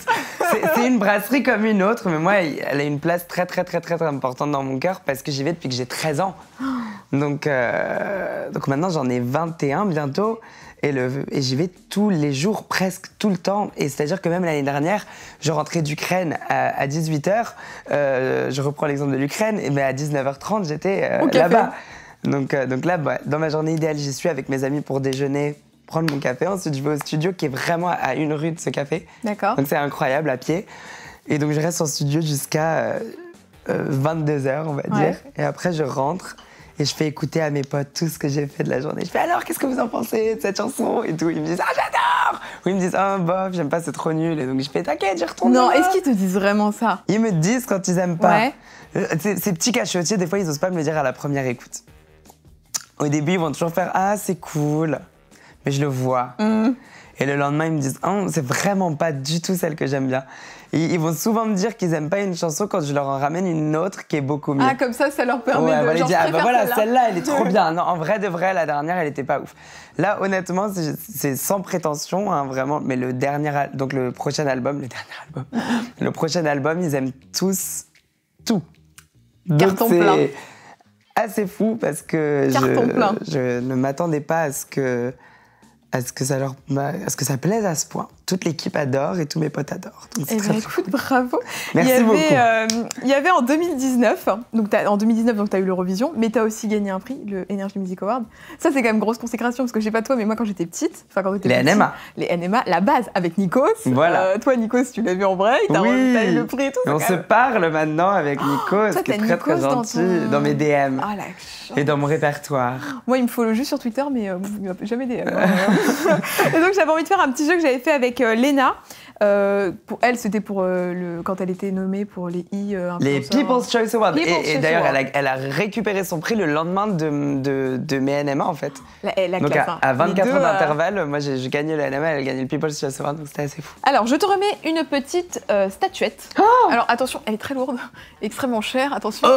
c'est une brasserie comme une autre, mais moi, elle a une place très, très, très, très, très importante dans mon cœur parce que j'y vais depuis que j'ai 13 ans. Donc maintenant, j'en ai 21 bientôt. Et j'y vais tous les jours, presque tout le temps. Et c'est-à-dire que même l'année dernière, je rentrais d'Ukraine à 18h. Je reprends l'exemple de l'Ukraine. Mais à 19h30, j'étais là-bas. Donc là, dans ma journée idéale, j'y suis avec mes amis pour déjeuner, prendre mon café. Ensuite, je vais au studio qui est vraiment à 1 rue de ce café. D'accord. Donc c'est incroyable, à pied. Et donc je reste en studio jusqu'à 22h, on va dire. Et après, je rentre et je fais écouter à mes potes tout ce que j'ai fait de la journée. Je fais alors, qu'est-ce que vous en pensez de cette chanson et tout. Ils me disent, ah, j'adore. Ou ils me disent, ah, bof, j'aime pas, c'est trop nul. Et donc je fais, t'inquiète, j'y retourne. Non, est-ce qu'ils te disent vraiment ça? Ils me disent quand ils aiment pas. Ouais. Ces petits cachotiers, des fois, ils osent pas me le dire à la première écoute. Au début, ils vont toujours faire « Ah, c'est cool », mais je le vois. Et le lendemain, ils me disent « Oh, c'est vraiment pas du tout celle que j'aime bien ». Ils vont souvent me dire qu'ils aiment pas une chanson quand je leur en ramène une autre qui est beaucoup mieux. Ah, comme ça leur permet de... Ils disent « Ah, bah voilà, celle-là, elle est trop bien ». Non, en vrai de vrai, la dernière, elle était pas ouf. Là, honnêtement, c'est sans prétention, hein, vraiment. Mais le prochain album, le prochain album, ils aiment tous tout. Carton plein. Assez fou parce que je ne m'attendais pas à ce que ça plaise à ce point. Toute l'équipe adore et tous mes potes adorent. Eh bien, écoute, bravo. Merci beaucoup. Il y avait en 2019, donc tu as eu l'Eurovision, mais tu as aussi gagné un prix, le Energy Music Award. Ça, c'est quand même grosse consécration, parce que je sais pas toi, mais moi, quand j'étais petite, NMA. Les NMA, la base, avec Nikos. Voilà. Toi, Nikos, tu l'as vu en vrai, t'as eu le prix et tout. On se parle maintenant avec Nikos, qui est très, très gentil, dans mes DM. Ah, la chance. Et dans mon répertoire. Moi, il me follow juste sur Twitter, mais il m'a jamais DM. Et donc, j'avais envie de faire un petit jeu que j'avais fait avec Léna. Pour elle, c'était quand elle était nommée pour les les People's Choice Awards. Et d'ailleurs, elle a récupéré son prix le lendemain de mes NMA, en fait. Donc à 24 heures d'intervalle, moi j'ai gagné le NMA, elle a gagné le People's Choice Award, donc c'était assez fou. Alors, je te remets une petite statuette. Alors, attention, elle est très lourde, extrêmement chère. Attention,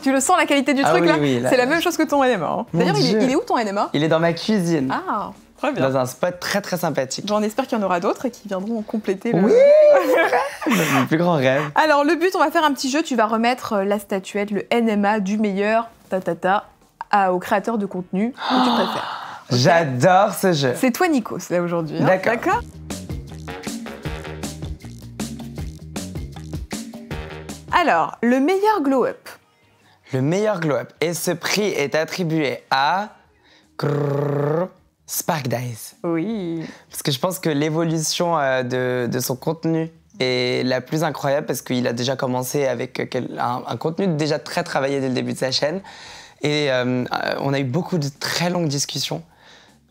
tu le sens, la qualité du truc, là, oui, c'est la même chose que ton NMA. Hein. D'ailleurs, il est où ton NMA? Il est dans ma cuisine. Ah, très bien. Dans un spot très très sympathique. J'en espère qu'il y en aura d'autres et qui viendront compléter le... Oui, mon plus grand rêve. Alors, le but, on va faire un petit jeu. Tu vas remettre la statuette, le NMA du meilleur, au créateur de contenu que tu préfères. Okay. J'adore ce jeu. C'est toi, Nikos, là, aujourd'hui. Hein. D'accord. Alors, le meilleur glow-up. Le meilleur glow-up. Et ce prix est attribué à... Spark Dice. Oui. Parce que je pense que l'évolution de son contenu est la plus incroyable parce qu'il a déjà commencé avec un contenu déjà très travaillé dès le début de sa chaîne. Et on a eu beaucoup de très longues discussions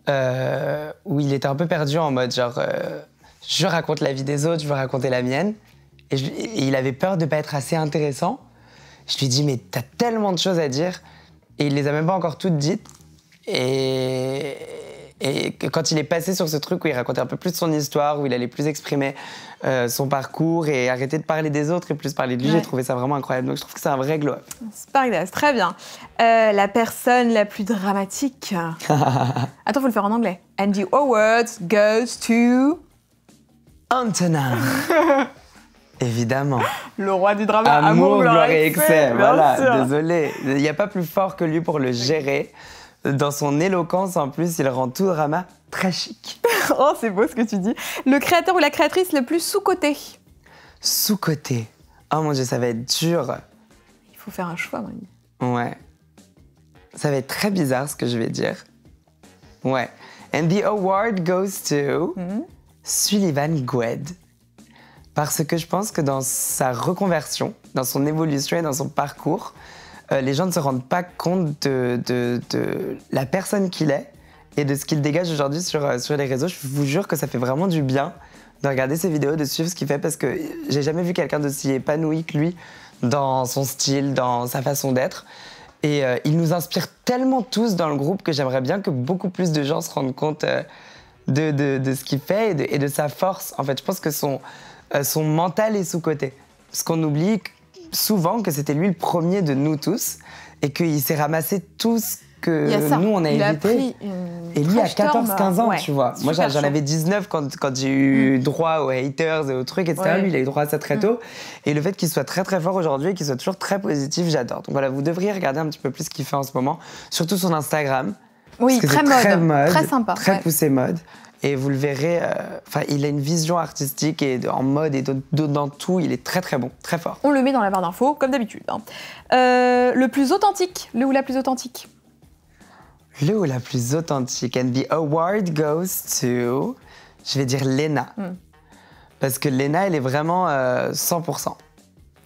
où il était un peu perdu en mode genre je raconte la vie des autres, je veux raconter la mienne. Et il avait peur de ne pas être assez intéressant. Je lui ai dit mais t'as tellement de choses à dire et il les a même pas encore toutes dites. Et quand il est passé sur ce truc où il racontait un peu plus son histoire, où il allait plus exprimer son parcours et arrêter de parler des autres et plus parler de lui, j'ai trouvé ça vraiment incroyable. Donc je trouve que c'est un vrai glow-up. Spark Dice, très bien. La personne la plus dramatique. Attends, faut le faire en anglais. And the award goes to... Antonin. Évidemment. Le roi du drama. Amour, gloire et excès. Voilà, sûr. Désolé. Il n'y a pas plus fort que lui pour le gérer. Dans son éloquence, en plus, il rend tout drama très chic. Oh, c'est beau ce que tu dis. Le créateur ou la créatrice le plus sous-coté? Sous-coté. Oh mon Dieu, ça va être dur. Il faut faire un choix, Mani. Ouais. Ça va être très bizarre ce que je vais dire. Ouais. And the award goes to Sullivan Goued. Parce que je pense que dans sa reconversion, dans son évolution et dans son parcours, les gens ne se rendent pas compte de la personne qu'il est et de ce qu'il dégage aujourd'hui sur les réseaux. Je vous jure que ça fait vraiment du bien de regarder ses vidéos, de suivre ce qu'il fait, parce que j'ai jamais vu quelqu'un d'aussi épanoui que lui dans son style, dans sa façon d'être. Et il nous inspire tellement tous dans le groupe que j'aimerais bien que beaucoup plus de gens se rendent compte de ce qu'il fait et de sa force. En fait, je pense que son mental est sous-coté. Parce qu'on oublie souvent que c'était lui le premier de nous tous et qu'il s'est ramassé tout ce que nous, on a évité. Et lui, à 14-15 ans, tu vois. Moi, j'en avais 19 quand j'ai eu droit aux haters et aux trucs, etc. Ouais. Lui, il a eu droit à ça très tôt. Et le fait qu'il soit très, très fort aujourd'hui et qu'il soit toujours très positif, j'adore. Donc voilà, vous devriez regarder un petit peu plus ce qu'il fait en ce moment, surtout son Instagram. Oui, très mode, très sympa. Très poussé mode. Et vous le verrez, il a une vision artistique et en mode et dans tout, il est très très bon, très fort. On le met dans la barre d'infos, comme d'habitude. Le plus authentique, le ou la plus authentique? Le ou la plus authentique. And the award goes to, je vais dire Léna. Parce que Léna, elle est vraiment 100%.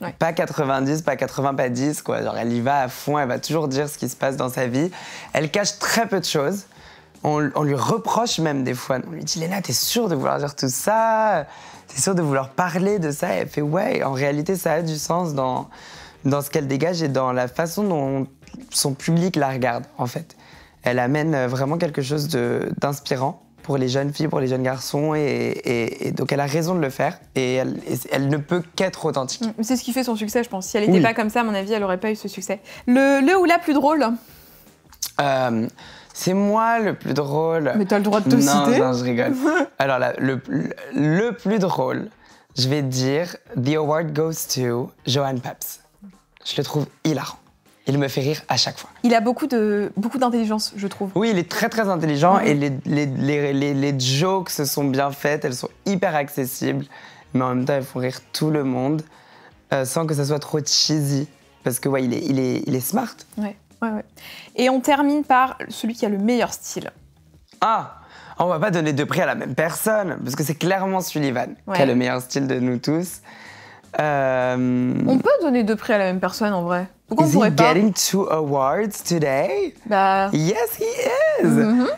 Ouais. Pas 90, pas 80, pas 10, quoi. Genre, elle y va à fond, elle va toujours dire ce qui se passe dans sa vie. Elle cache très peu de choses. On lui reproche même des fois. On lui dit, Léna, t'es sûre de vouloir dire tout ça? T'es sûre de vouloir parler de ça? Et elle fait, ouais, en réalité, ça a du sens dans ce qu'elle dégage et dans la façon dont son public la regarde, en fait. Elle amène vraiment quelque chose d'inspirant pour les jeunes filles, pour les jeunes garçons. Et donc, elle a raison de le faire. Et elle ne peut qu'être authentique. C'est ce qui fait son succès, je pense. Si elle n'était pas comme ça, à mon avis, elle n'aurait pas eu ce succès. Le ou la plus drôle? C'est moi le plus drôle. Mais t'as le droit de te citer. Non, je rigole. Alors là, le plus drôle, je vais dire The award goes to Johan Paps. Je le trouve hilarant. Il me fait rire à chaque fois. Il a beaucoup d'intelligence, je trouve. Oui, il est très très intelligent et les jokes se sont bien faites, elles sont hyper accessibles, mais en même temps elles font rire tout le monde sans que ça soit trop cheesy. Parce que ouais, il est smart. Ouais. Et on termine par celui qui a le meilleur style. Ah, on va pas donner deux prix à la même personne, parce que c'est clairement Sullivan qui a le meilleur style de nous tous. On peut donner deux prix à la même personne en vrai. Pourquoi on pourrait pas? Is he getting 2 awards today? Yes, he is.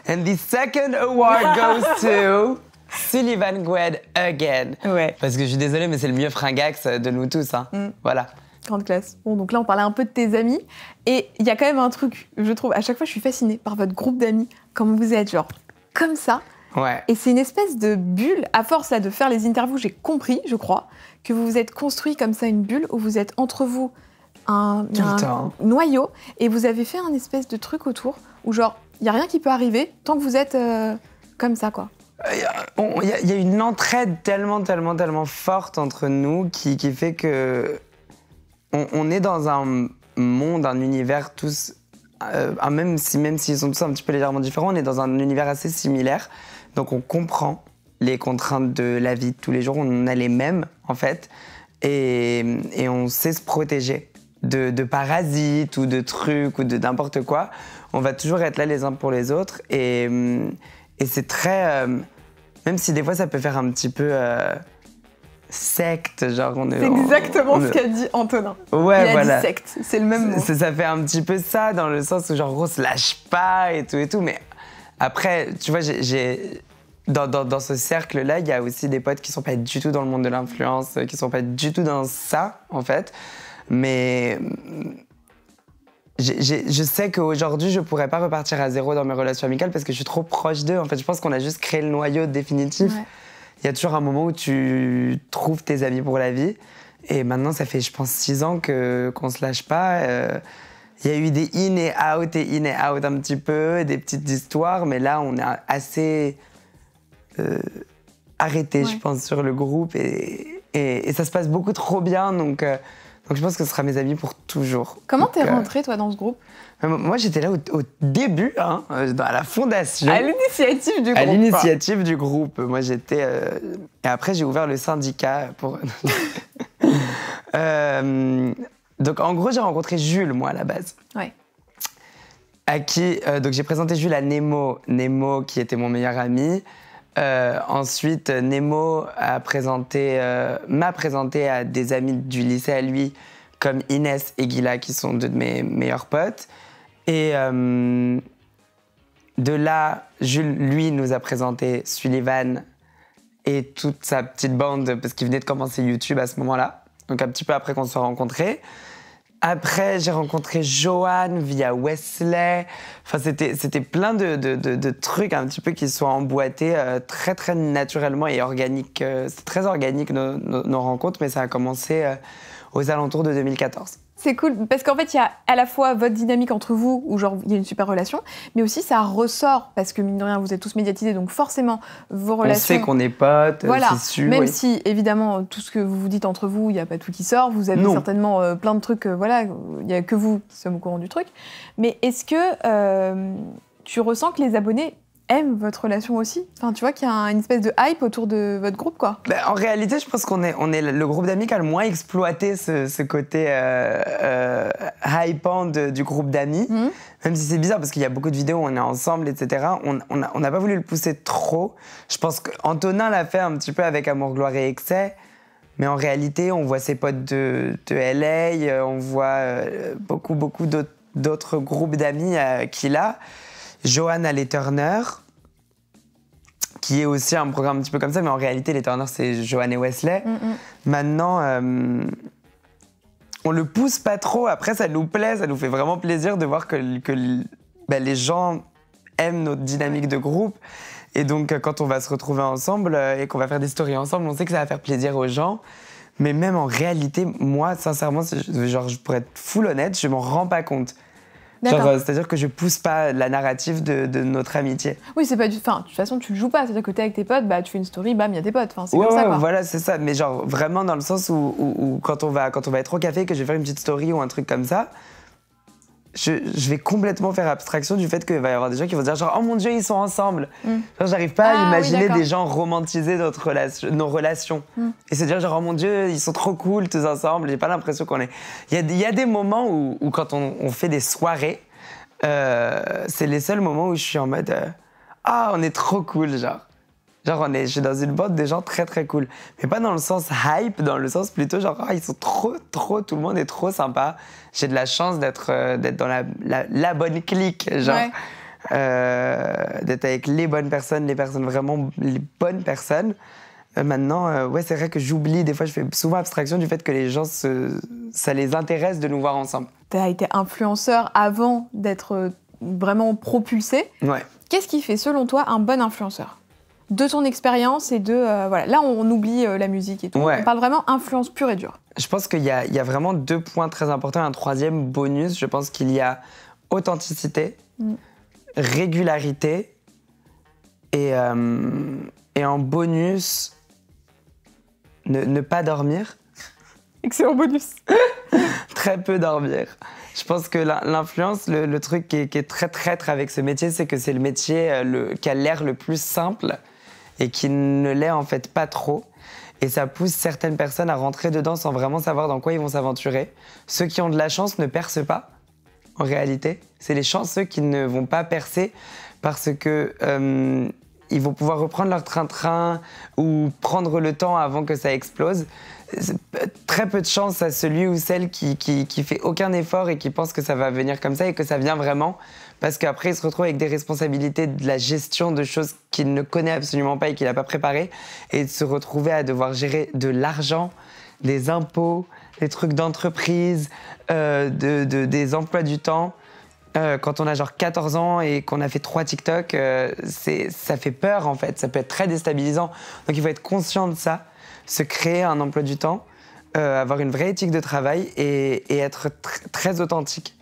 And the second award goes to Sullivan Goued again. Ouais. Parce que je suis désolée, mais c'est le mieux fringax de nous tous. Hein. Voilà. Grande classe. Bon, donc là, on parlait un peu de tes amis. Et il y a quand même un truc, je trouve, à chaque fois, je suis fascinée par votre groupe d'amis, comme vous êtes, genre, comme ça. Ouais. Et c'est une espèce de bulle. À force là, de faire les interviews, j'ai compris, je crois, que vous vous êtes construit comme ça une bulle où vous êtes entre vous un noyau et vous avez fait un espèce de truc autour où, genre, il n'y a rien qui peut arriver tant que vous êtes comme ça, quoi. Il y a une entraide tellement forte entre nous qui fait que on est dans un monde, un univers tous, même s'ils sont tous un petit peu légèrement différents, on est dans un univers assez similaire. Donc on comprend les contraintes de la vie de tous les jours, on a les mêmes en fait, et on sait se protéger de parasites ou de trucs ou de n'importe quoi. On va toujours être là les uns pour les autres, et c'est très... même si des fois ça peut faire un petit peu... secte, genre c'est exactement ce qu'a dit Antonin. Ouais, il a dit secte, c'est le même mot. Ça fait un petit peu ça, dans le sens où genre on se lâche pas et tout, mais après, tu vois, dans ce cercle-là, il y a aussi des potes qui sont pas du tout dans le monde de l'influence, qui sont pas du tout dans ça, en fait, mais je sais qu'aujourd'hui, je pourrais pas repartir à zéro dans mes relations amicales parce que je suis trop proche d'eux, en fait, je pense qu'on a juste créé le noyau définitif. Ouais. Il y a toujours un moment où tu trouves tes amis pour la vie. Et maintenant, ça fait, je pense, 6 ans qu'on se lâche pas. Il y a eu des in et out un petit peu, des petites histoires. Mais là, on est assez arrêté, je pense, sur le groupe. Et ça se passe beaucoup trop bien. Donc Donc je pense que ce sera mes amis pour toujours. Comment t'es rentrée, toi, dans ce groupe? Moi, j'étais là au début, hein, à la fondation. À l'initiative du groupe. À l'initiative du groupe. Moi, j'étais... Et après, j'ai ouvert le syndicat pour... Donc, en gros, j'ai rencontré Jules, moi, à la base. Ouais. À qui... donc, j'ai présenté Jules à Nemo. Nemo, qui était mon meilleur ami. Ensuite, Nemo m'a présenté à des amis du lycée à lui, comme Inès et Gila, qui sont deux de mes meilleurs potes. Et de là, Jules, lui, nous a présenté Sullivan et toute sa petite bande, parce qu'il venait de commencer YouTube à ce moment-là. Donc un petit peu après qu'on se soit rencontrés. Après, j'ai rencontré Johan via Wesley. Enfin, c'était plein de trucs un petit peu qui se sont emboîtés très, très naturellement et organiques. C'est très organique, nos rencontres, mais ça a commencé aux alentours de 2014. C'est cool, parce qu'en fait, il y a à la fois votre dynamique entre vous, où genre il y a une super relation, mais aussi ça ressort, parce que mine de rien, vous êtes tous médiatisés, donc forcément, vos relations... On sait qu'on est potes, voilà. c'est sûr. Même oui. si, évidemment, tout ce que vous vous dites entre vous, il n'y a pas tout qui sort, vous avez certainement plein de trucs, voilà, il n'y a que vous qui sommes au courant du truc. Mais est-ce que tu ressens que les abonnés aiment votre relation aussi? Enfin, tu vois qu'il y a une espèce de hype autour de votre groupe, quoi. Ben, en réalité, je pense qu'on est le groupe d'amis qui a le moins exploité ce côté hypant du groupe d'amis. Même si c'est bizarre, parce qu'il y a beaucoup de vidéos où on est ensemble, etc. On n'a pas voulu le pousser trop. Je pense qu'Antonin l'a fait un petit peu avec Amour, Gloire et Excès. Mais en réalité, on voit ses potes de LA, on voit beaucoup d'autres groupes d'amis qu'il a. Johan a les Turner, qui est aussi un programme un petit peu comme ça, mais en réalité, les Turner, c'est Johan et Wesley. Maintenant, on le pousse pas trop. Après, ça nous plaît, ça nous fait vraiment plaisir de voir que les gens aiment notre dynamique de groupe. Et donc, quand on va se retrouver ensemble et qu'on va faire des stories ensemble, on sait que ça va faire plaisir aux gens. Mais même en réalité, moi, sincèrement, genre, je pourrais être full honnête, je m'en rends pas compte. C'est-à-dire que je pousse pas la narrative de notre amitié. Oui, c'est pas de toute façon, tu le joues pas. C'est-à-dire que t'es avec tes potes, bah, tu fais une story, bam, il y a tes potes. Enfin, c'est comme ça, quoi. Voilà, c'est ça. Mais genre, vraiment dans le sens où quand on va être au café, que je vais faire une petite story ou un truc comme ça, je vais complètement faire abstraction du fait qu'il va y avoir des gens qui vont dire genre, oh mon Dieu, ils sont ensemble. Genre, j'arrive pas à imaginer des gens romantiser nos relations. Et se dire genre, oh mon Dieu, ils sont trop cool tous ensemble. J'ai pas l'impression qu'on est... Il y a des moments où quand on fait des soirées, c'est les seuls moments où je suis en mode on est trop cool, genre je suis dans une bande des gens très très cool, mais pas dans le sens hype, dans le sens plutôt genre ils sont trop, tout le monde est trop sympa. J'ai de la chance d'être dans la bonne clique, genre d'être avec les bonnes personnes, vraiment les bonnes personnes. Maintenant, c'est vrai que j'oublie, des fois je fais souvent abstraction du fait que les gens, ça les intéresse de nous voir ensemble. T'as été influenceur avant d'être vraiment propulsé. Ouais. Qu'est-ce qui fait, selon toi, un bon influenceur? De ton expérience et de... voilà. Là, on oublie la musique et tout. Ouais. On parle vraiment influence pure et dure. Je pense qu'il y a vraiment deux points très importants. Un troisième bonus, je pense qu'il y a authenticité, régularité et en bonus, ne pas dormir. Excellent bonus. Très peu dormir. Je pense que l'influence, le truc qui est très traître avec ce métier, c'est que c'est le métier qui a l'air le plus simple et qui ne l'est en fait pas trop. Et ça pousse certaines personnes à rentrer dedans sans vraiment savoir dans quoi ils vont s'aventurer. Ceux qui ont de la chance ne percent pas, en réalité. C'est les chanceux qui ne vont pas percer parce que ils vont pouvoir reprendre leur train-train ou prendre le temps avant que ça explose. Très peu de chance à celui ou celle qui fait aucun effort et qui pense que ça va venir comme ça et que ça vient vraiment, parce qu'après il se retrouve avec des responsabilités de la gestion de choses qu'il ne connaît absolument pas et qu'il n'a pas préparées, et de se retrouver à devoir gérer de l'argent, des impôts, des trucs d'entreprise, des emplois du temps. Quand on a genre 14 ans et qu'on a fait 3 TikTok, ça fait peur en fait, ça peut être très déstabilisant. Donc il faut être conscient de ça, se créer un emploi du temps, avoir une vraie éthique de travail et être très authentique.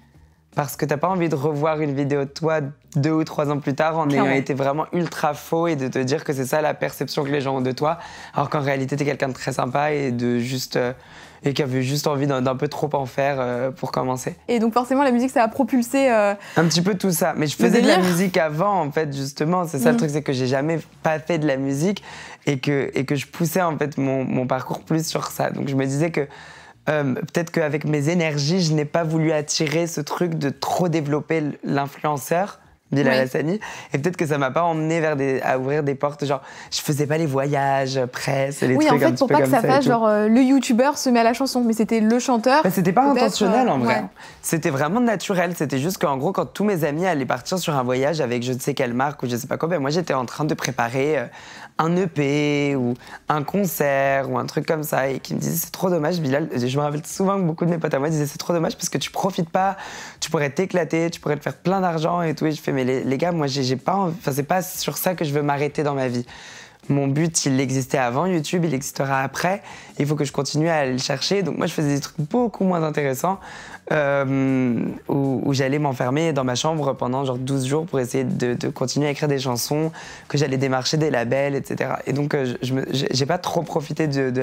parce que t'as pas envie de revoir une vidéo de toi 2 ou 3 ans plus tard en ayant été vraiment ultra faux et de te dire que c'est ça la perception que les gens ont de toi, alors qu'en réalité t'es quelqu'un de très sympa et et qui avait juste envie d'un peu trop en faire pour commencer. Et donc forcément la musique ça a propulsé... Un petit peu tout ça, mais je faisais de la musique avant en fait justement, c'est ça le truc, c'est que j'ai jamais pas fait de la musique et que je poussais en fait mon parcours plus sur ça, donc je me disais que peut-être qu'avec mes énergies, je n'ai pas voulu attirer ce truc de trop développer l'influenceur, Bilal Hassani, et peut-être que ça m'a pas emmené à ouvrir des portes, genre je faisais pas les voyages, presse, les trucs un petit peu comme ça. Oui, en fait, pour pas que ça fasse genre le youtubeur se met à la chanson, mais c'était le chanteur. Bah, c'était pas intentionnel en vrai. C'était vraiment naturel, c'était juste qu'en gros, quand tous mes amis allaient partir sur un voyage avec je ne sais quelle marque ou je sais pas quoi, ben moi j'étais en train de préparer un EP ou un concert ou un truc comme ça et qui me disaient c'est trop dommage Bilal, je me rappelle souvent que beaucoup de mes potes à moi disaient c'est trop dommage parce que tu profites pas, tu pourrais t'éclater, tu pourrais te faire plein d'argent et tout, et je fais mais les gars, moi j'ai pas, c'est pas sur ça que je veux m'arrêter dans ma vie. Mon but, il existait avant YouTube, il existera après. Il faut que je continue à aller le chercher. Donc moi, je faisais des trucs beaucoup moins intéressants où j'allais m'enfermer dans ma chambre pendant genre 12 jours pour essayer de continuer à écrire des chansons, que j'allais démarcher des labels, etc. Et donc, j'ai pas trop profité de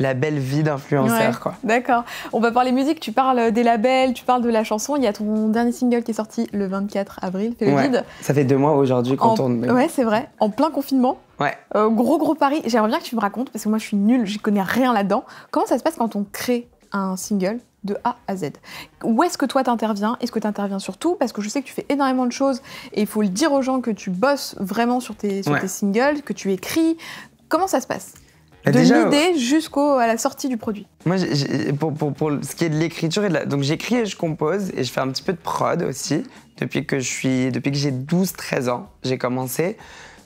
la belle vie d'influenceur, quoi. D'accord. On va parler musique, tu parles des labels, tu parles de la chanson. Il y a ton dernier single qui est sorti le 24 avril, Fais le vide. Ça fait 2 mois aujourd'hui qu'on tourne. Mais... Ouais, c'est vrai. En plein confinement. Ouais. Gros pari. J'aimerais bien que tu me racontes, parce que moi je suis nulle, je connais rien là-dedans. Comment ça se passe quand on crée un single de A à Z? Où est-ce que toi t'interviens? Est-ce que t'interviens sur tout? Parce que je sais que tu fais énormément de choses et il faut le dire aux gens que tu bosses vraiment sur tes singles, que tu écris. Comment ça se passe? De l'idée jusqu'à la sortie du produit. Moi, pour ce qui est de l'écriture, donc j'écris et je compose et je fais un petit peu de prod aussi. Depuis que j'ai 12-13 ans, j'ai commencé.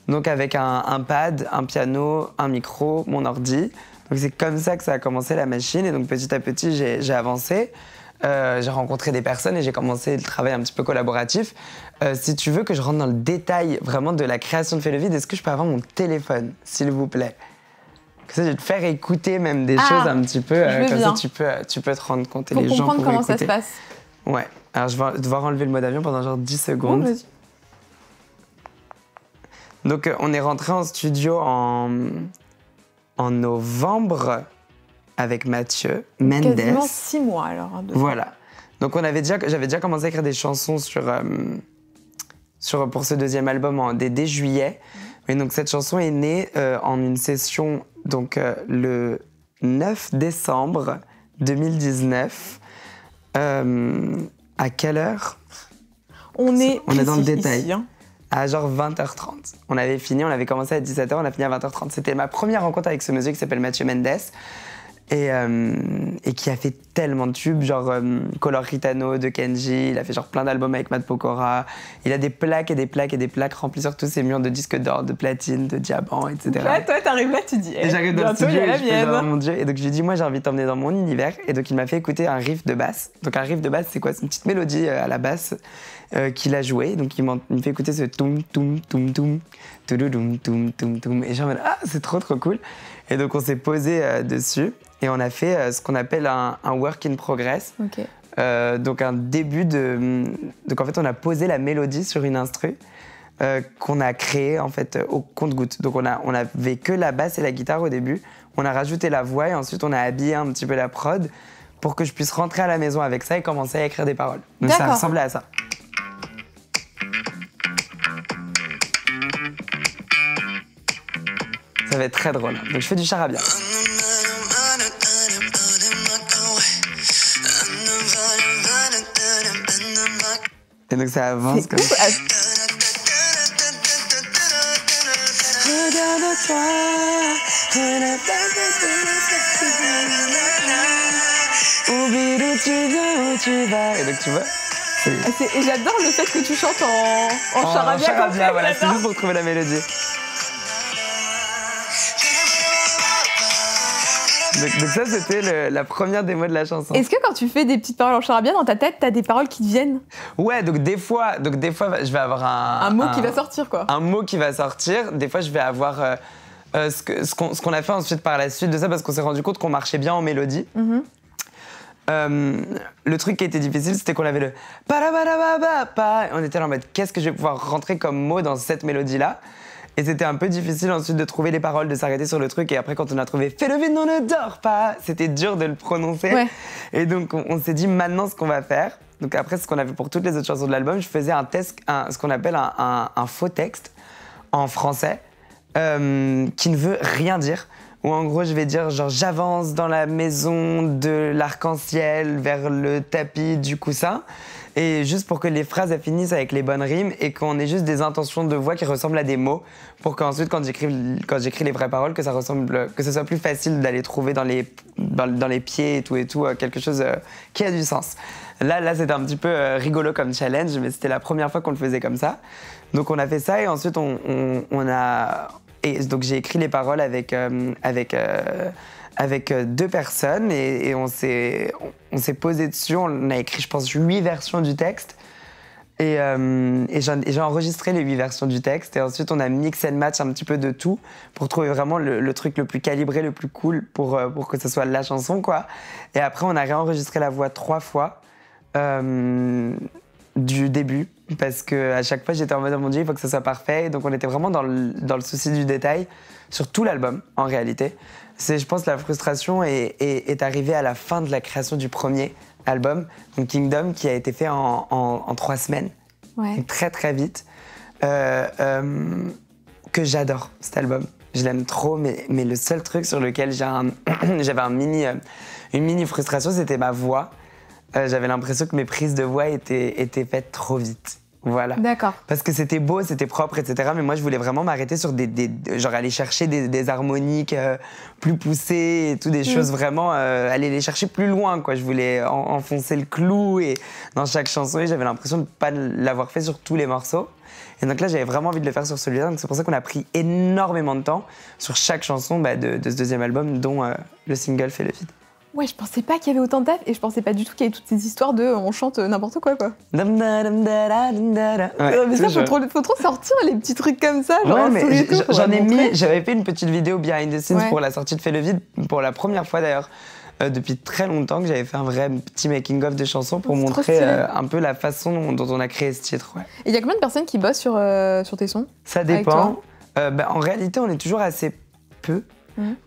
Donc avec un pad, un piano, un micro, mon ordi. Donc c'est comme ça que ça a commencé la machine. Et donc petit à petit, j'ai avancé. J'ai rencontré des personnes et j'ai commencé le travail un petit peu collaboratif. Si tu veux que je rentre dans le détail vraiment de la création de Fais le vide, est-ce que je peux avoir mon téléphone, s'il vous plaît? Comme ça, je vais te faire écouter même des choses un petit peu, comme ça tu peux te rendre compte et pour les gens pourront comprendre comment écouter. ça se passe. Ouais, alors je vais devoir enlever le mode avion pendant genre 10 secondes. Vas-y. Donc on est rentré en studio en novembre avec Mathieu Mendes. Quasiment 6 mois alors. Voilà. Donc j'avais déjà commencé à écrire des chansons pour ce deuxième album dès juillet. Et donc cette chanson est née en une session le 9 décembre 2019. À quelle heure? On est dans le détail. Ici, hein. À genre 20h30. On avait commencé à 17h, on a fini à 20h30. C'était ma première rencontre avec ce monsieur qui s'appelle Mathieu Mendes et qui a fait tellement de tubes, genre Color Ritano de Kenji, il a fait genre plein d'albums avec Matt Pokora. Il a des plaques et des plaques et des plaques remplies sur tous ses murs de disques d'or, de platine, de diamant, etc. Donc là, toi, t'arrives là, tu dis, et j'arrive dans le studio et je fais genre, mon Dieu. Et donc je lui dis, moi j'ai envie de t'emmener dans mon univers. Et donc il m'a fait écouter un riff de basse. Donc un riff de basse, c'est quoi? C'est une petite mélodie à la basse qu'il a joué. Donc il me fait écouter ce toum toum toum toum toudoum toum toum toum. Et genre, ah, c'est trop cool. Et donc on s'est posé dessus et on a fait ce qu'on appelle un work in progress. Okay. Donc un début donc en fait on a posé la mélodie sur une instru qu'on a créée en fait au compte-gouttes. Donc on avait que la basse et la guitare au début. On a rajouté la voix et ensuite on a habillé un petit peu la prod pour que je puisse rentrer à la maison avec ça et commencer à écrire des paroles. Donc ça ressemblait à ça. Ça va être très drôle. Donc je fais du charabia. Et donc ça avance comme ça. Regarde-toi. Oublie d'où tu viens, où tu vas. Et donc tu vois. Et j'adore le fait que tu chantes en charabia. Charabia, voilà, c'est juste pour trouver la mélodie. Donc ça, c'était la première démo de la chanson. Est-ce que quand tu fais des petites paroles en charabia, dans ta tête, t'as des paroles qui te viennent? Ouais, donc des fois, je vais avoir un mot qui va sortir, quoi. Un mot qui va sortir. Des fois, je vais avoir ce qu'on a fait ensuite par la suite de ça, parce qu'on s'est rendu compte qu'on marchait bien en mélodie. le truc qui était difficile, c'était qu'on avait le pa. On était là en mode qu'est-ce que je vais pouvoir rentrer comme mot dans cette mélodie-là. Et c'était un peu difficile ensuite de trouver les paroles, de s'arrêter sur le truc. Et après, quand on a trouvé fais le vide, on ne dort pas, c'était dur de le prononcer. Ouais. Et donc, on s'est dit maintenant ce qu'on va faire. Donc après, ce qu'on a fait pour toutes les autres chansons de l'album, je faisais un test, ce qu'on appelle un faux texte en français qui ne veut rien dire. Où en gros, je vais dire genre j'avance dans la maison de l'arc-en-ciel vers le tapis du coussin. Et juste pour que les phrases elles finissent avec les bonnes rimes et qu'on ait juste des intentions de voix qui ressemblent à des mots pour qu'ensuite, quand j'écris les vraies paroles, que ce soit plus facile d'aller trouver dans les pieds et tout, quelque chose qui a du sens. Là, c'était un petit peu rigolo comme challenge, mais c'était la première fois qu'on le faisait comme ça. Donc, on a fait ça et ensuite, et donc, j'ai écrit les paroles avec 2 personnes et on s'est posé dessus. On a écrit, je pense, 8 versions du texte. Et j'ai enregistré les 8 versions du texte. Et ensuite, on a mix and match un petit peu de tout pour trouver vraiment le truc le plus calibré, le plus cool pour que ce soit la chanson, quoi. Et après, on a réenregistré la voix 3 fois du début. Parce qu'à chaque fois, j'étais en mode, oh mon Dieu, il faut que ça soit parfait. Donc, on était vraiment dans le souci du détail sur tout l'album, en réalité. Je pense que la frustration est arrivée à la fin de la création du premier album, donc Kingdom, qui a été fait en 3 semaines. Ouais. Donc très, très vite. Que j'adore, cet album. Je l'aime trop, mais le seul truc sur lequel j'avais une mini frustration, c'était ma voix. J'avais l'impression que mes prises de voix étaient faites trop vite. Voilà. D'accord. Parce que c'était beau, c'était propre, etc. Mais moi, je voulais vraiment m'arrêter sur genre aller chercher des harmoniques plus poussées et tout, des choses vraiment, aller les chercher plus loin, quoi. Je voulais enfoncer le clou et dans chaque chanson, et j'avais l'impression de ne pas l'avoir fait sur tous les morceaux. Et donc là, j'avais vraiment envie de le faire sur celui-là. Donc c'est pour ça qu'on a pris énormément de temps sur chaque chanson de ce deuxième album, dont le single Fais le vide. Ouais, je pensais pas qu'il y avait autant de taf et je pensais pas du tout qu'il y avait toutes ces histoires de on chante n'importe quoi. Ouais, mais ça, faut trop sortir les petits trucs comme ça. Genre mais j'avais fait une petite vidéo behind the scenes pour la sortie de Fais le vide, pour la première fois d'ailleurs, depuis très longtemps, que j'avais fait un vrai petit making-of de chansons pour montrer un peu la façon dont on a créé ce titre. Ouais. Et il y a combien de personnes qui bossent sur tes sons? Ça dépend. En réalité, on est toujours assez peu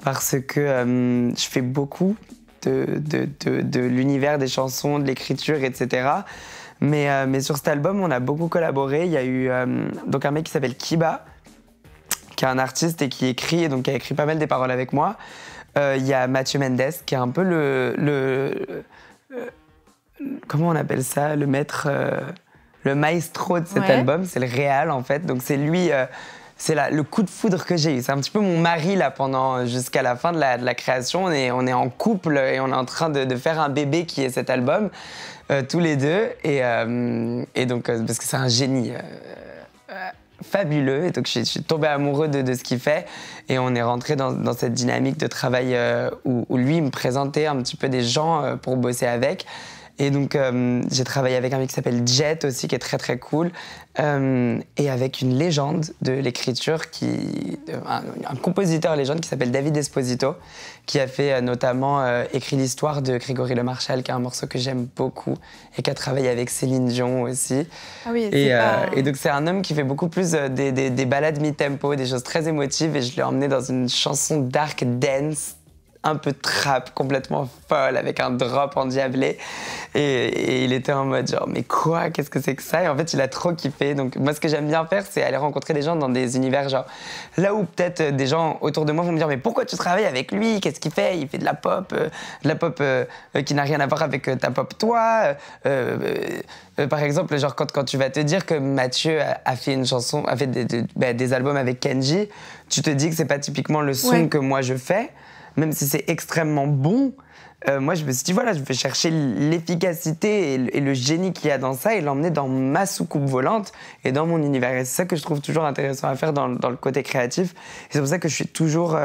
parce que je fais beaucoup de l'univers des chansons, de l'écriture, etc. Mais sur cet album, on a beaucoup collaboré. Il y a eu donc un mec qui s'appelle Kiba, qui est un artiste et qui écrit, et donc qui a écrit pas mal des paroles avec moi. Il y a Mathieu Mendes, qui est un peu comment on appelle ça, le maître, le maestro de cet album. C'est le réal, en fait. Donc c'est lui... c'est le coup de foudre que j'ai eu. C'est un petit peu mon mari là jusqu'à la fin de la création. On est en couple et on est en train de faire un bébé qui est cet album, tous les deux. Et donc, parce que c'est un génie fabuleux. Et donc, je suis tombée amoureux de ce qu'il fait. Et on est rentré dans cette dynamique de travail où lui me présentait un petit peu des gens pour bosser avec. Et donc, j'ai travaillé avec un mec qui s'appelle Jet aussi, qui est très très cool, et avec une légende de l'écriture, un compositeur légende qui s'appelle David Esposito, qui a fait notamment écrit l'histoire de Grégory Le Marchal, qui est un morceau que j'aime beaucoup, et qui a travaillé avec Céline Dion aussi. Ah oui, et donc, c'est un homme qui fait beaucoup plus des ballades mi-tempo, des choses très émotives, et je l'ai emmené dans une chanson dark dance, un peu trap, complètement folle, avec un drop endiablé. Et il était en mode genre, mais quoi, qu'est-ce que c'est que ça? Et en fait, il a trop kiffé. Donc moi, ce que j'aime bien faire, c'est aller rencontrer des gens dans des univers genre... Là où peut-être des gens autour de moi vont me dire, mais pourquoi tu travailles avec lui? Qu'est-ce qu'il fait? Il fait de la pop qui n'a rien à voir avec ta pop toi. Par exemple, genre quand tu vas te dire que Mathieu a fait une chanson, a fait des albums avec Kenji, tu te dis que c'est pas typiquement le son que moi je fais. Même si c'est extrêmement bon, moi je me suis dit voilà, je vais chercher l'efficacité et le génie qu'il y a dans ça et l'emmener dans ma soucoupe volante et dans mon univers. Et c'est ça que je trouve toujours intéressant à faire dans le côté créatif. Et c'est pour ça que je suis toujours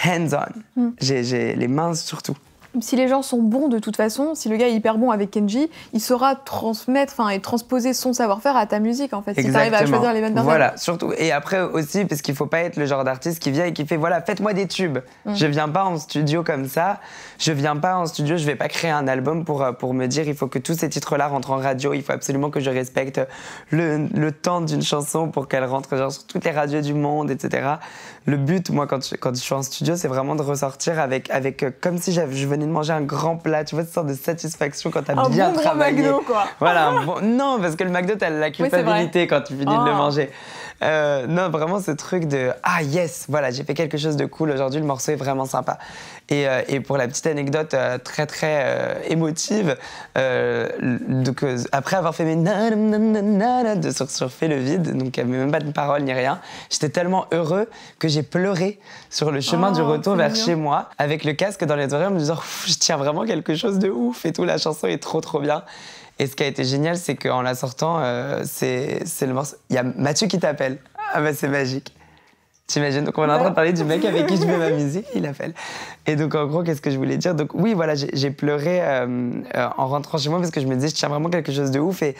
hands-on. J'ai les mains sur tout. si les gens sont bons de toute façon, si le gars est hyper bon avec Kenji, il saura transmettre et transposer son savoir-faire à ta musique en fait. Exactement. Si t'arrives à choisir les bonnes personnes. Voilà, surtout. Et après aussi, parce qu'il faut pas être le genre d'artiste qui vient et qui fait voilà, faites-moi des tubes. Je viens pas en studio comme ça. Je viens pas en studio, je vais pas créer un album pour me dire il faut que tous ces titres-là rentrent en radio. Il faut absolument que je respecte le temps d'une chanson pour qu'elle rentre genre, sur toutes les radios du monde, etc. Le but, moi, quand je suis en studio, c'est vraiment de ressortir avec comme si je venais de manger un grand plat, tu vois, cette sorte de satisfaction quand t'as bien travaillé. McDo, quoi. Voilà, non, parce que le McDo, t'as la culpabilité quand tu finis de le manger. Non, vraiment ce truc de ah yes, voilà, j'ai fait quelque chose de cool aujourd'hui, le morceau est vraiment sympa. Et pour la petite anecdote très très émotive, donc après avoir fait mes de surfer le vide, donc il n'y avait même pas de parole ni rien, j'étais tellement heureux que j'ai pleuré sur le chemin du retour vers chez moi avec le casque dans les oreilles en me disant je tiens vraiment quelque chose de ouf et tout, la chanson est trop trop bien. Et ce qui a été génial, c'est qu'en la sortant, c'est le morceau. Il y a Mathieu qui t'appelle. Ah bah c'est magique. T'imagines? Donc on est en train de parler du mec avec qui je fais ma musique, il appelle. Et donc en gros, qu'est-ce que je voulais dire? Donc oui, voilà, j'ai pleuré en rentrant chez moi parce que je me disais, je tiens vraiment quelque chose de ouf et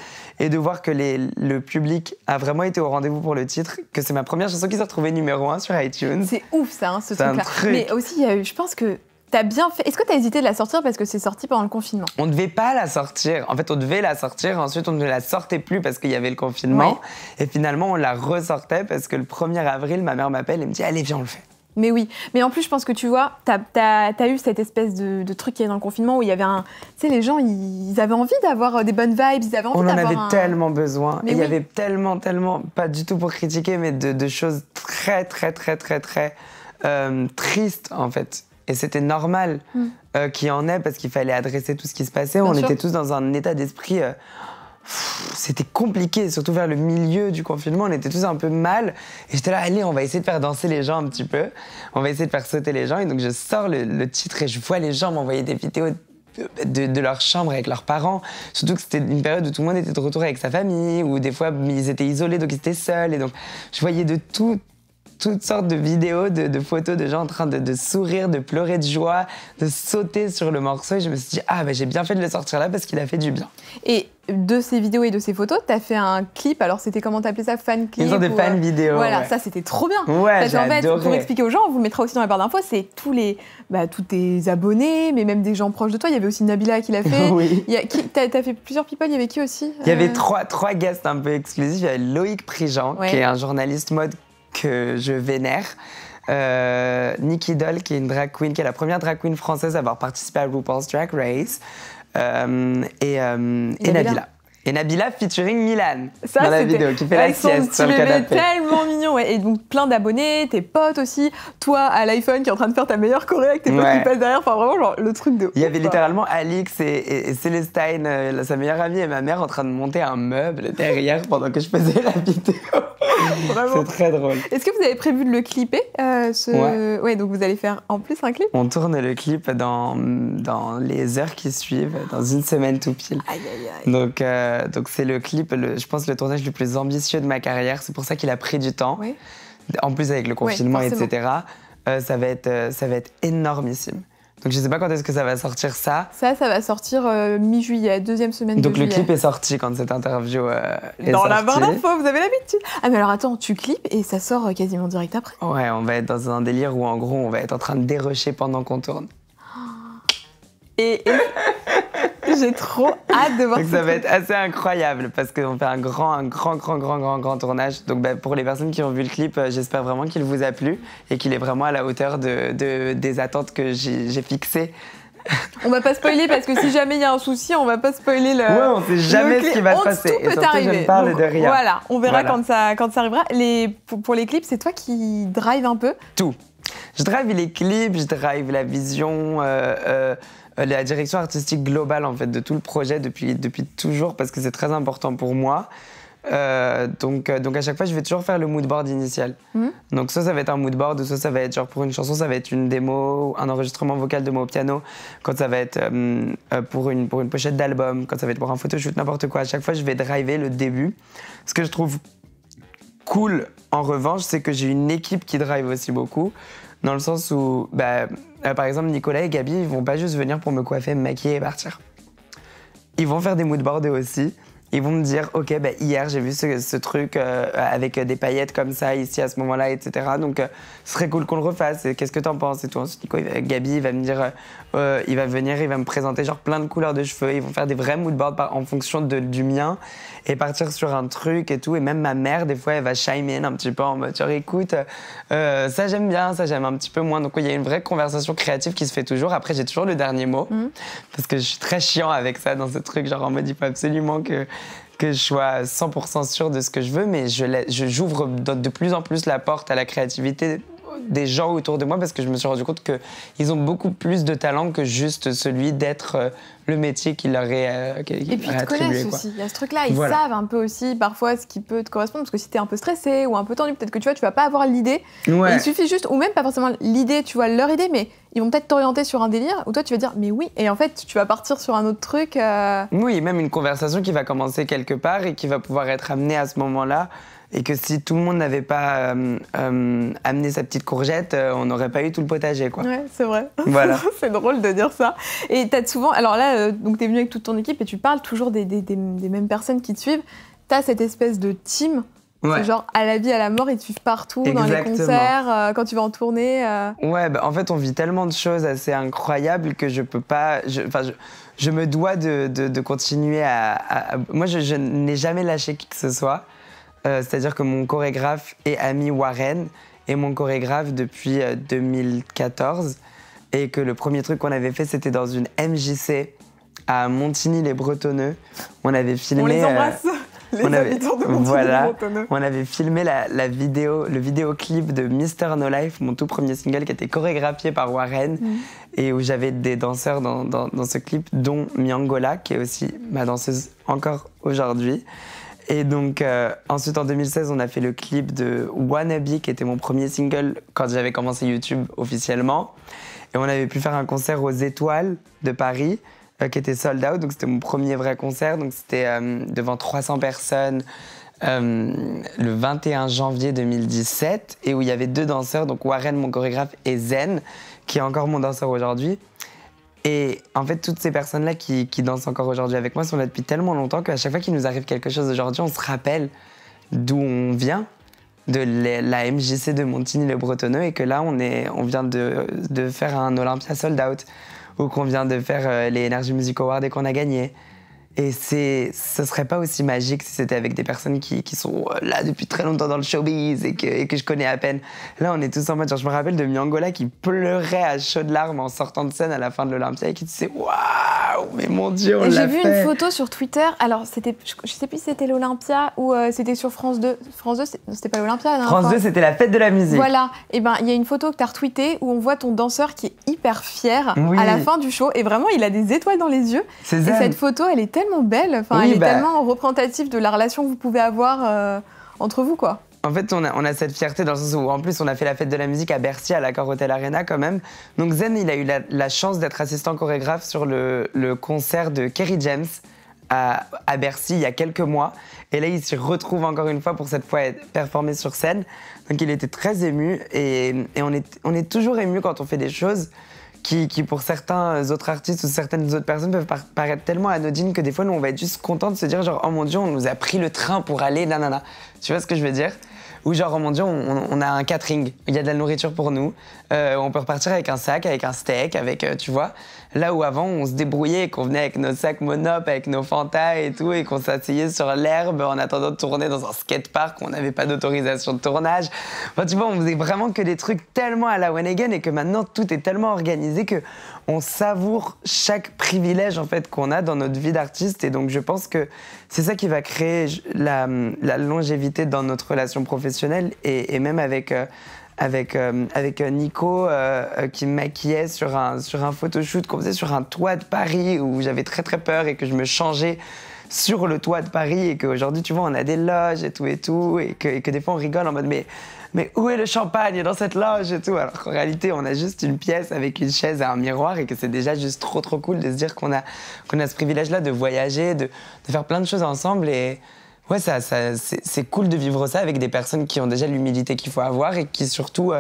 de voir que le public a vraiment été au rendez-vous pour le titre, que c'est ma première chanson qui s'est retrouvée numéro 1 sur iTunes. C'est ouf ça, hein, ce truc-là. Mais aussi, je pense que t'as bien fait. Est-ce que t'as hésité de la sortir parce que c'est sorti pendant le confinement? On devait pas la sortir. En fait, on devait la sortir. Ensuite, on ne la sortait plus parce qu'il y avait le confinement. Ouais. Et finalement, on la ressortait parce que le 1er avril, ma mère m'appelle et me dit « Allez, viens, on le fait ». Mais oui. Mais en plus, je pense que tu vois, t'as eu cette espèce de truc qui est dans le confinement où il y avait un... Tu sais, les gens, ils avaient envie d'avoir des bonnes vibes, ils avaient envie d'avoir On en avait tellement besoin. Et il y avait tellement, pas du tout pour critiquer, mais de choses très, très, très, très, très tristes, en fait. Et c'était normal qu'il y en ait parce qu'il fallait adresser tout ce qui se passait. On était tous dans un état d'esprit... c'était compliqué, surtout vers le milieu du confinement. On était tous un peu mal. Et j'étais là, allez, on va essayer de faire danser les gens un petit peu. On va essayer de faire sauter les gens. Et donc je sors le titre et je vois les gens m'envoyer des vidéos de leur chambre avec leurs parents. Surtout que c'était une période où tout le monde était de retour avec sa famille, ou des fois ils étaient isolés, donc ils étaient seuls. Et donc je voyais de toutes sortes de vidéos, de photos de gens en train de sourire, de pleurer de joie, de sauter sur le morceau. Et je me suis dit, ah, bah, j'ai bien fait de le sortir là parce qu'il a fait du bien. Et de ces vidéos et de ces photos, t'as fait un clip. Alors, c'était comment t'appelais ça? Fan clip? Ils ont des fan vidéos. Voilà, ouais. Ça, c'était trop bien. Ouais, j'ai adoré. En fait, pour expliquer aux gens, on vous le mettra aussi dans la barre d'infos, c'est tous tes abonnés, mais même des gens proches de toi. Il y avait aussi Nabila qui l'a fait. Oui. T'as fait plusieurs people, il y avait qui aussi? Il y avait trois guests un peu exclusifs. Il y avait Loïc Prigent, qui est un journaliste mode que je vénère. Nikki Doll, qui est une drag queen, qui est la première drag queen française à avoir participé à RuPaul's Drag Race. Et Nabila. Et Nabila featuring Milan dans la vidéo, qui fait la sieste sur le canapé. Tellement mignon, ouais. Et donc plein d'abonnés, tes potes aussi, toi à l'iPhone qui est en train de faire ta meilleure choré avec tes potes qui passent derrière, enfin vraiment genre le truc de ouf. Il y avait littéralement Alix et Célestine, sa meilleure amie et ma mère en train de monter un meuble derrière pendant que je faisais la vidéo. C'est très drôle. Est-ce que vous avez prévu de le clipper Ouais, donc vous allez faire en plus un clip? On tourne le clip dans les heures qui suivent, dans une semaine tout pile. Aïe, aïe, aïe. Donc c'est le clip, je pense, le tournage le plus ambitieux de ma carrière. C'est pour ça qu'il a pris du temps. Oui. En plus avec le confinement, etc. Ça va être énormissime. Donc je sais pas quand est-ce que ça va sortir ça. Ça va sortir mi-juillet, deuxième semaine de juillet. Donc le clip est sorti quand cette interview est dans sortie. La barre d'infos, vous avez l'habitude. Ah mais alors attends, tu clips et ça sort quasiment direct après. Ouais, on va être dans un délire où en gros on va être en train de dérocher pendant qu'on tourne. Et j'ai trop hâte de voir ça. Donc ça va être assez incroyable parce qu'on fait un grand tournage. Donc pour les personnes qui ont vu le clip, j'espère vraiment qu'il vous a plu et qu'il est vraiment à la hauteur des attentes que j'ai fixées. On va pas spoiler parce que si jamais il y a un souci, on va pas spoiler le. Ouais, on sait jamais ce qui va se passer. Tout peut arriver. Je ne parle de rien. Voilà, on verra quand ça arrivera. Pour les clips, c'est toi qui drive un peu? Tout. Je drive les clips, je drive la vision. La direction artistique globale en fait de tout le projet depuis toujours parce que c'est très important pour moi. Donc à chaque fois je vais toujours faire le mood board initial. Donc soit ça va être un mood board, soit ça va être genre pour une chanson ça va être une démo, un enregistrement vocal de moi au piano, quand ça va être pour une pochette d'album, quand ça va être pour un photoshoot, n'importe quoi. À chaque fois je vais driver le début. Ce que je trouve cool, en revanche, c'est que j'ai une équipe qui drive aussi beaucoup, dans le sens où, par exemple, Nicolas et Gabi, ils vont pas juste venir pour me coiffer, me maquiller et partir. Ils vont faire des moodboards eux aussi. Ils vont me dire, ok, hier j'ai vu ce truc avec des paillettes comme ça, ici à ce moment-là, etc. Donc ce serait cool qu'on le refasse. Qu'est-ce que t'en penses et tout. Ensuite, Gabi, il va me dire, il va venir, il va me présenter genre plein de couleurs de cheveux. Ils vont faire des vrais moodboards en fonction du mien et partir sur un truc et tout. Et même ma mère, des fois, elle va chime in un petit peu en mode, genre, écoute, ça j'aime bien, ça j'aime un petit peu moins. Donc il y a une vraie conversation créative qui se fait toujours. Après, j'ai toujours le dernier mot parce que je suis très chiant avec ça dans ce truc, genre en mode, il faut absolument que je sois 100% sûre de ce que je veux, mais j'ouvre de plus en plus la porte à la créativité des gens autour de moi parce que je me suis rendu compte qu'ils ont beaucoup plus de talent que juste celui d'être le métier qui leur est attribué. Et puis ils te connaissent aussi, il y a ce truc-là, ils savent un peu aussi parfois ce qui peut te correspondre parce que si t'es un peu stressé ou un peu tendu, peut-être que tu vas pas avoir l'idée. Ouais. Il suffit juste, ou même pas forcément l'idée, tu vois, leur idée, mais ils vont peut-être t'orienter sur un délire où toi tu vas dire mais oui, et en fait tu vas partir sur un autre truc. Oui, même une conversation qui va commencer quelque part et qui va pouvoir être amenée à ce moment-là. Et que si tout le monde n'avait pas amené sa petite courgette, on n'aurait pas eu tout le potager, quoi. Ouais, c'est vrai. Voilà. C'est drôle de dire ça. Et t'as souvent... Alors là, donc t'es venu avec toute ton équipe et tu parles toujours des mêmes personnes qui te suivent. T'as cette espèce de team. Ouais. C'est genre à la vie, à la mort, ils te suivent partout. Exactement. Dans les concerts, quand tu vas en tournée. Ouais, en fait, on vit tellement de choses assez incroyables que je peux pas... Je me dois de continuer à... Moi, je n'ai jamais lâché qui que ce soit. C'est-à-dire que mon chorégraphe est ami Warren et mon chorégraphe depuis 2014 et que le premier truc qu'on avait fait c'était dans une MJC à Montigny-les-Bretonneux. On avait filmé... On les embrasse, les habitants de Montigny-les-Bretonneux. On avait filmé le vidéoclip de Mr. No Life, mon tout premier single qui était chorégraphié par Warren et où j'avais des danseurs dans ce clip dont Miangola qui est aussi ma danseuse encore aujourd'hui. Et donc, ensuite, en 2016, on a fait le clip de Wannabe, qui était mon premier single quand j'avais commencé YouTube officiellement. Et on avait pu faire un concert aux Étoiles de Paris, qui était sold out. Donc, c'était mon premier vrai concert. Donc, c'était devant 300 personnes le 21 janvier 2017. Et où il y avait 2 danseurs, donc Warren, mon chorégraphe, et Zen, qui est encore mon danseur aujourd'hui. Et en fait, toutes ces personnes-là qui dansent encore aujourd'hui avec moi sont là depuis tellement longtemps qu'à chaque fois qu'il nous arrive quelque chose aujourd'hui, on se rappelle d'où on vient, de la MJC de Montigny-les-Bretonneux, et que là, on vient de faire un Olympia sold out, ou qu'on vient de faire les Energy Music Awards et qu'on a gagné. Et ce serait pas aussi magique si c'était avec des personnes qui sont là depuis très longtemps dans le showbiz et que je connais à peine. Là, on est tous en mode, genre, je me rappelle de Miangola qui pleurait à chaudes larmes en sortant de scène à la fin de l'Olympia et qui disait waouh, mais mon Dieu, on l'a fait. J'ai vu une photo sur Twitter. Alors, c'était, je sais plus si c'était l'Olympia ou c'était sur France 2. France 2, c'était pas l'Olympia. France 2, c'était la fête de la musique. Voilà. Et ben, il y a une photo que t'as retweetée où on voit ton danseur qui est hyper fier à la fin du show. Et vraiment, il a des étoiles dans les yeux. Et cette photo, elle est tellement belle, elle est tellement représentative de la relation que vous pouvez avoir entre vous, quoi. En fait, on a cette fierté dans le sens où, en plus, on a fait la fête de la musique à Bercy, à l'Accor Hotel Arena, quand même. Donc Zen, il a eu la chance d'être assistant chorégraphe sur le concert de Kerry James à Bercy il y a quelques mois. Et là, il s'y retrouve encore une fois pour cette fois performer sur scène. Donc il était très ému et on est toujours ému quand on fait des choses qui pour certains autres artistes ou certaines autres personnes peuvent paraître tellement anodines que des fois, nous, on va être juste contents de se dire genre « Oh mon Dieu, on nous a pris le train pour aller, nanana ». Tu vois ce que je veux dire ? Ou genre « Oh mon Dieu, on a un catering, il y a de la nourriture pour nous, on peut repartir avec un sac, avec un steak, avec… tu vois ?» Là où avant, on se débrouillait et qu'on venait avec nos sacs Monop, avec nos Fanta et tout, et qu'on s'asseyait sur l'herbe en attendant de tourner dans un skatepark où on n'avait pas d'autorisation de tournage. Enfin, tu vois, on faisait vraiment que des trucs tellement à la one again et que maintenant, tout est tellement organisé que on savoure chaque privilège en fait qu'on a dans notre vie d'artiste. Et donc, je pense que c'est ça qui va créer la longévité dans notre relation professionnelle et même avec Nico qui me maquillait sur un photoshoot qu'on faisait sur un toit de Paris où j'avais très très peur et que je me changeais sur le toit de Paris et qu'aujourd'hui tu vois on a des loges et tout et que des fois on rigole en mode mais où est le champagne dans cette loge et tout, alors qu'en réalité on a juste une pièce avec une chaise et un miroir et que c'est déjà juste trop cool de se dire qu'on a ce privilège là de voyager, de faire plein de choses ensemble et Ouais, c'est cool de vivre ça avec des personnes qui ont déjà l'humilité qu'il faut avoir et qui surtout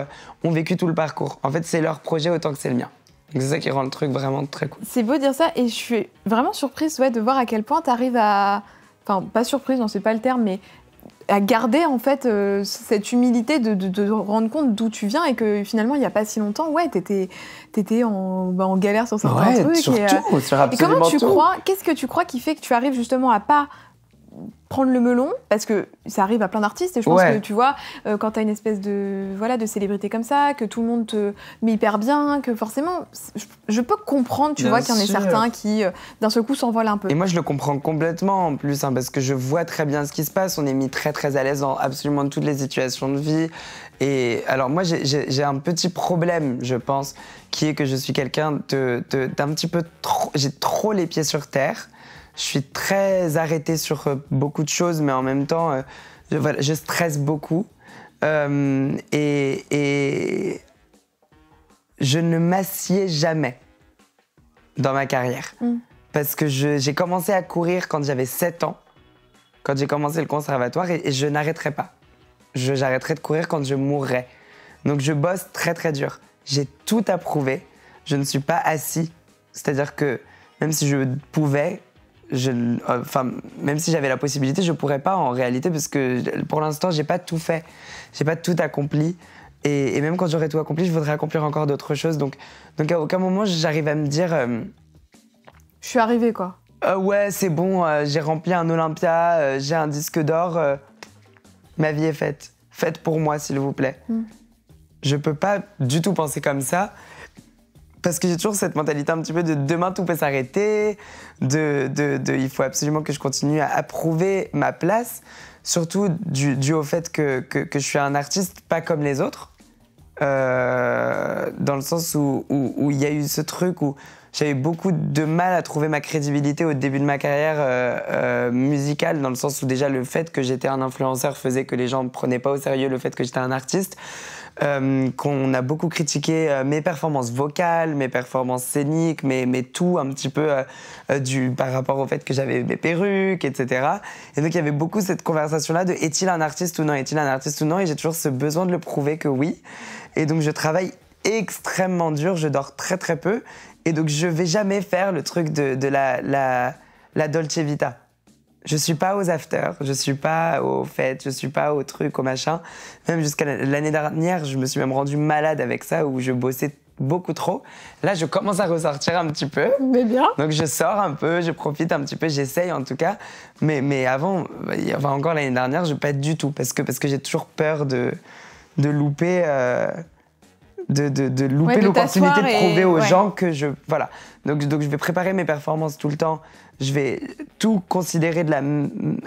ont vécu tout le parcours. En fait, c'est leur projet autant que c'est le mien. Donc c'est ça qui rend le truc vraiment très cool. C'est beau de dire ça et je suis vraiment surprise de voir à quel point tu arrives à... Enfin, pas surprise, non, c'est pas le terme, mais à garder en fait cette humilité de rendre compte d'où tu viens et que finalement, il n'y a pas si longtemps, t'étais en galère sur certains trucs. Surtout, sur absolument et qu'est-ce que tu crois qui fait que tu arrives justement à pas prendre le melon, parce que ça arrive à plein d'artistes et je pense que tu vois quand t'as une espèce de célébrité comme ça, que tout le monde te met hyper bien, que forcément je peux comprendre tu vois qu'il y en a certains qui d'un seul coup s'envolent un peu. Et moi je le comprends complètement en plus parce que je vois très bien ce qui se passe, on est mis très très à l'aise dans absolument toutes les situations de vie. Et alors moi j'ai un petit problème je pense qui est que je suis quelqu'un d'un petit peu trop, j'ai trop les pieds sur terre. Je suis très arrêtée sur beaucoup de choses, mais en même temps, je stresse beaucoup. Et je ne m'assieds jamais dans ma carrière. Parce que j'ai commencé à courir quand j'avais 7 ans, quand j'ai commencé le conservatoire, et je n'arrêterai pas. J'arrêterai de courir quand je mourrai. Donc je bosse très très dur. J'ai tout à prouver. Je ne suis pas assis. C'est-à-dire que même si je pouvais... même si j'avais la possibilité, je pourrais pas en réalité parce que pour l'instant, j'ai pas tout fait, j'ai pas tout accompli et même quand j'aurai tout accompli, je voudrais accomplir encore d'autres choses. Donc à aucun moment j'arrive à me dire je suis arrivée quoi. Ouais, c'est bon, j'ai rempli un Olympia, j'ai un disque d'or, ma vie est faite. Faites pour moi s'il vous plaît. Je peux pas du tout penser comme ça. Parce que j'ai toujours cette mentalité un petit peu de demain tout peut s'arrêter, il faut absolument que je continue à prouver ma place, surtout dû au fait que je suis un artiste pas comme les autres, dans le sens où il y a eu ce truc où j'avais beaucoup de mal à trouver ma crédibilité au début de ma carrière musicale, dans le sens où déjà le fait que j'étais un influenceur faisait que les gens ne prenaient pas au sérieux le fait que j'étais un artiste. Qu'on a beaucoup critiqué mes performances vocales, mes performances scéniques, mais tout un petit peu par rapport au fait que j'avais mes perruques, etc. Et donc il y avait beaucoup cette conversation-là de est-il un artiste ou non, est-il un artiste ou non, et j'ai toujours ce besoin de le prouver que oui. Et donc je travaille extrêmement dur, je dors très très peu, et donc je vais jamais faire le truc de la Dolce Vita. Je suis pas aux afters, je suis pas aux fêtes, je suis pas aux trucs, aux machins. Même jusqu'à l'année dernière, je me suis même rendue malade avec ça, où je bossais beaucoup trop. Là, je commence à ressortir un petit peu. Mais bien. Donc je sors un peu, je profite un petit peu, j'essaye en tout cas. Mais avant, encore l'année dernière, je pas du tout, parce que j'ai toujours peur de louper... de louper l'opportunité de prouver aux gens que je... Voilà. Donc je vais préparer mes performances tout le temps. Je vais tout considérer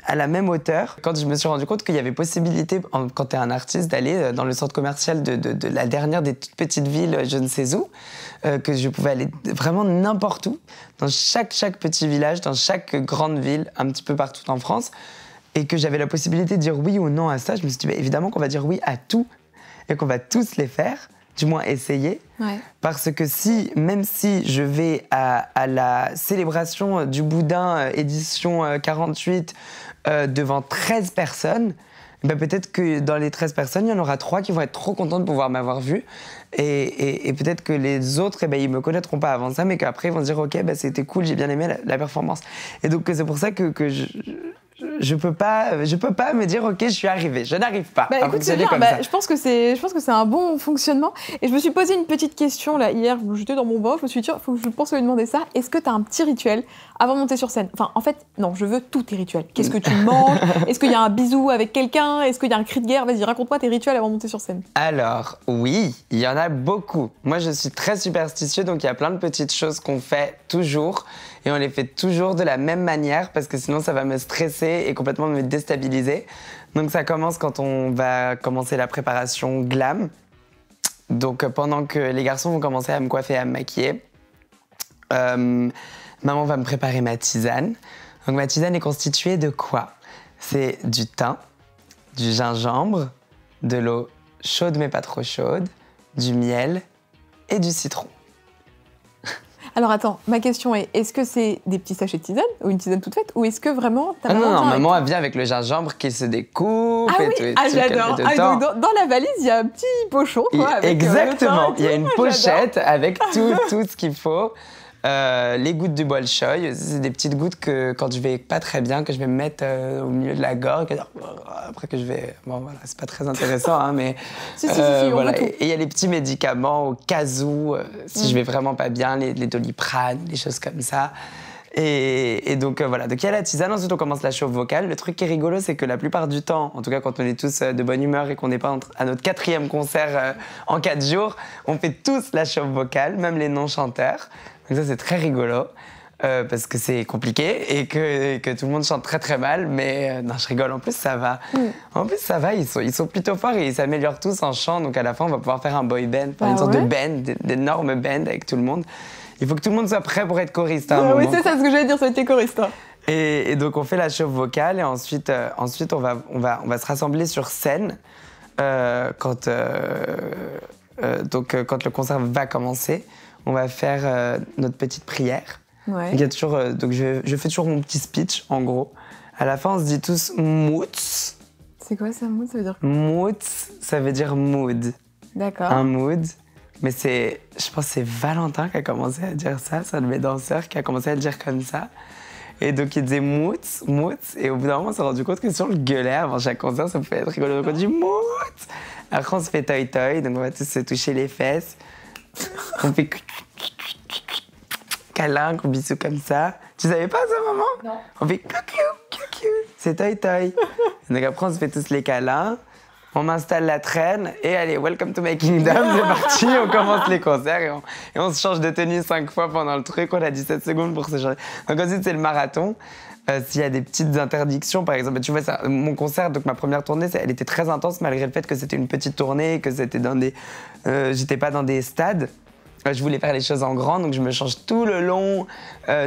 à la même hauteur. Quand je me suis rendu compte qu'il y avait possibilité, quand tu es un artiste, d'aller dans le centre commercial de la dernière des toutes petites villes, je ne sais où, que je pouvais aller vraiment n'importe où, dans chaque petit village, dans chaque grande ville, un petit peu partout en France, et que j'avais la possibilité de dire oui ou non à ça, je me suis dit, évidemment qu'on va dire oui à tout, et qu'on va tous les faire. Du moins essayer, parce que même si je vais à la célébration du Boudin édition 48 devant 13 personnes, peut-être que dans les 13 personnes, il y en aura 3 qui vont être trop contents de pouvoir m'avoir vu, et peut-être que les autres, ils me connaîtront pas avant ça, mais qu'après ils vont se dire ok, c'était cool, j'ai bien aimé la performance. Et donc c'est pour ça que je peux pas me dire ok, je suis arrivée. Je n'arrive pas à fonctionner comme ça. Je pense que c'est un bon fonctionnement. Et je me suis posé une petite question là hier. J'étais dans mon bain, je me suis dit tiens, faut que je pense lui demander ça. Est-ce que tu as un petit rituel avant de monter sur scène? Enfin, en fait, non, je veux tous tes rituels. Qu'est-ce que tu manges? Est-ce qu'il y a un bisou avec quelqu'un? Est-ce qu'il y a un cri de guerre? Vas-y, raconte-moi tes rituels avant de monter sur scène. Alors oui, il y en a beaucoup. Moi, je suis très superstitieux, donc il y a plein de petites choses qu'on fait toujours. Et on les fait toujours de la même manière parce que sinon ça va me stresser et complètement me déstabiliser. Donc ça commence quand on va commencer la préparation glam. Donc pendant que les garçons vont commencer à me coiffer et à me maquiller, maman va me préparer ma tisane. Donc ma tisane est constituée de quoi? C'est du thym, du gingembre, de l'eau chaude mais pas trop chaude, du miel et du citron. Alors attends, ma question est, est-ce que c'est des petits sachets de tisane ou une tisane toute faite ou est-ce que vraiment ta maman non, maman elle vient avec le gingembre qui se découpe et tout. Ah j'adore. Donc dans la valise, il y a un petit pochon quoi. Avec, exactement, il y a une pochette avec tout ce qu'il faut. Les gouttes du bolchoï, c'est des petites gouttes que quand je vais pas très bien, que je vais me mettre au milieu de la gorge, après que je vais... Bon voilà, c'est pas très intéressant, hein, mais... si, voilà. Et il y a les petits médicaments au cas où, si je vais vraiment pas bien, les Doliprane, les choses comme ça. Et donc voilà, donc il y a la tisane, ensuite on commence la chauffe vocale. Le truc qui est rigolo, c'est que la plupart du temps, en tout cas quand on est tous de bonne humeur et qu'on n'est pas à notre 4e concert en 4 jours, on fait tous la chauffe vocale, même les non-chanteurs. Donc ça c'est très rigolo, parce que c'est compliqué et que tout le monde chante très très mal, mais non je rigole, en plus ça va. En plus ça va, ils sont plutôt forts et ils s'améliorent tous en chant, donc à la fin on va pouvoir faire un boy band, une sorte de band, d'énormes bands avec tout le monde. Il faut que tout le monde soit prêt pour être choriste. Oui, c'est ça ce que j'allais dire, ça va être choriste. Et donc on fait la chauffe vocale et ensuite on va se rassembler sur scène quand le concert va commencer. On va faire notre petite prière. Ouais. Il y a toujours, donc je fais toujours mon petit speech en gros. À la fin on se dit tous moods. C'est quoi ça, mood? Ça veut dire quoi? Moods, ça veut dire mood. D'accord. Un mood. Mais je pense que c'est Valentin qui a commencé à dire ça, c'est un de mes danseurs qui a commencé à le dire comme ça. Et donc il disait moods. Et au bout d'un moment on s'est rendu compte que si on le gueulait avant chaque concert, ça pouvait être rigolo. Donc on dit moods. Après on se fait toy, donc on va tous se toucher les fesses. On fait câlin, gros bisous comme ça. Tu savais pas ça, maman? Non. On fait c'est toy. Donc après on se fait tous les câlins. On m'installe la traîne et allez, welcome to my kingdom, c'est parti, on commence les concerts et on se change de tenue 5 fois pendant le truc, on a 17 secondes pour se changer. Donc ensuite c'est le marathon. S'il y a des petites interdictions, par exemple, tu vois, mon concert, donc ma première tournée, elle était très intense malgré le fait que c'était une petite tournée, que c'était dans des... j'étais pas dans des stades. Je voulais faire les choses en grand, donc je me change tout le long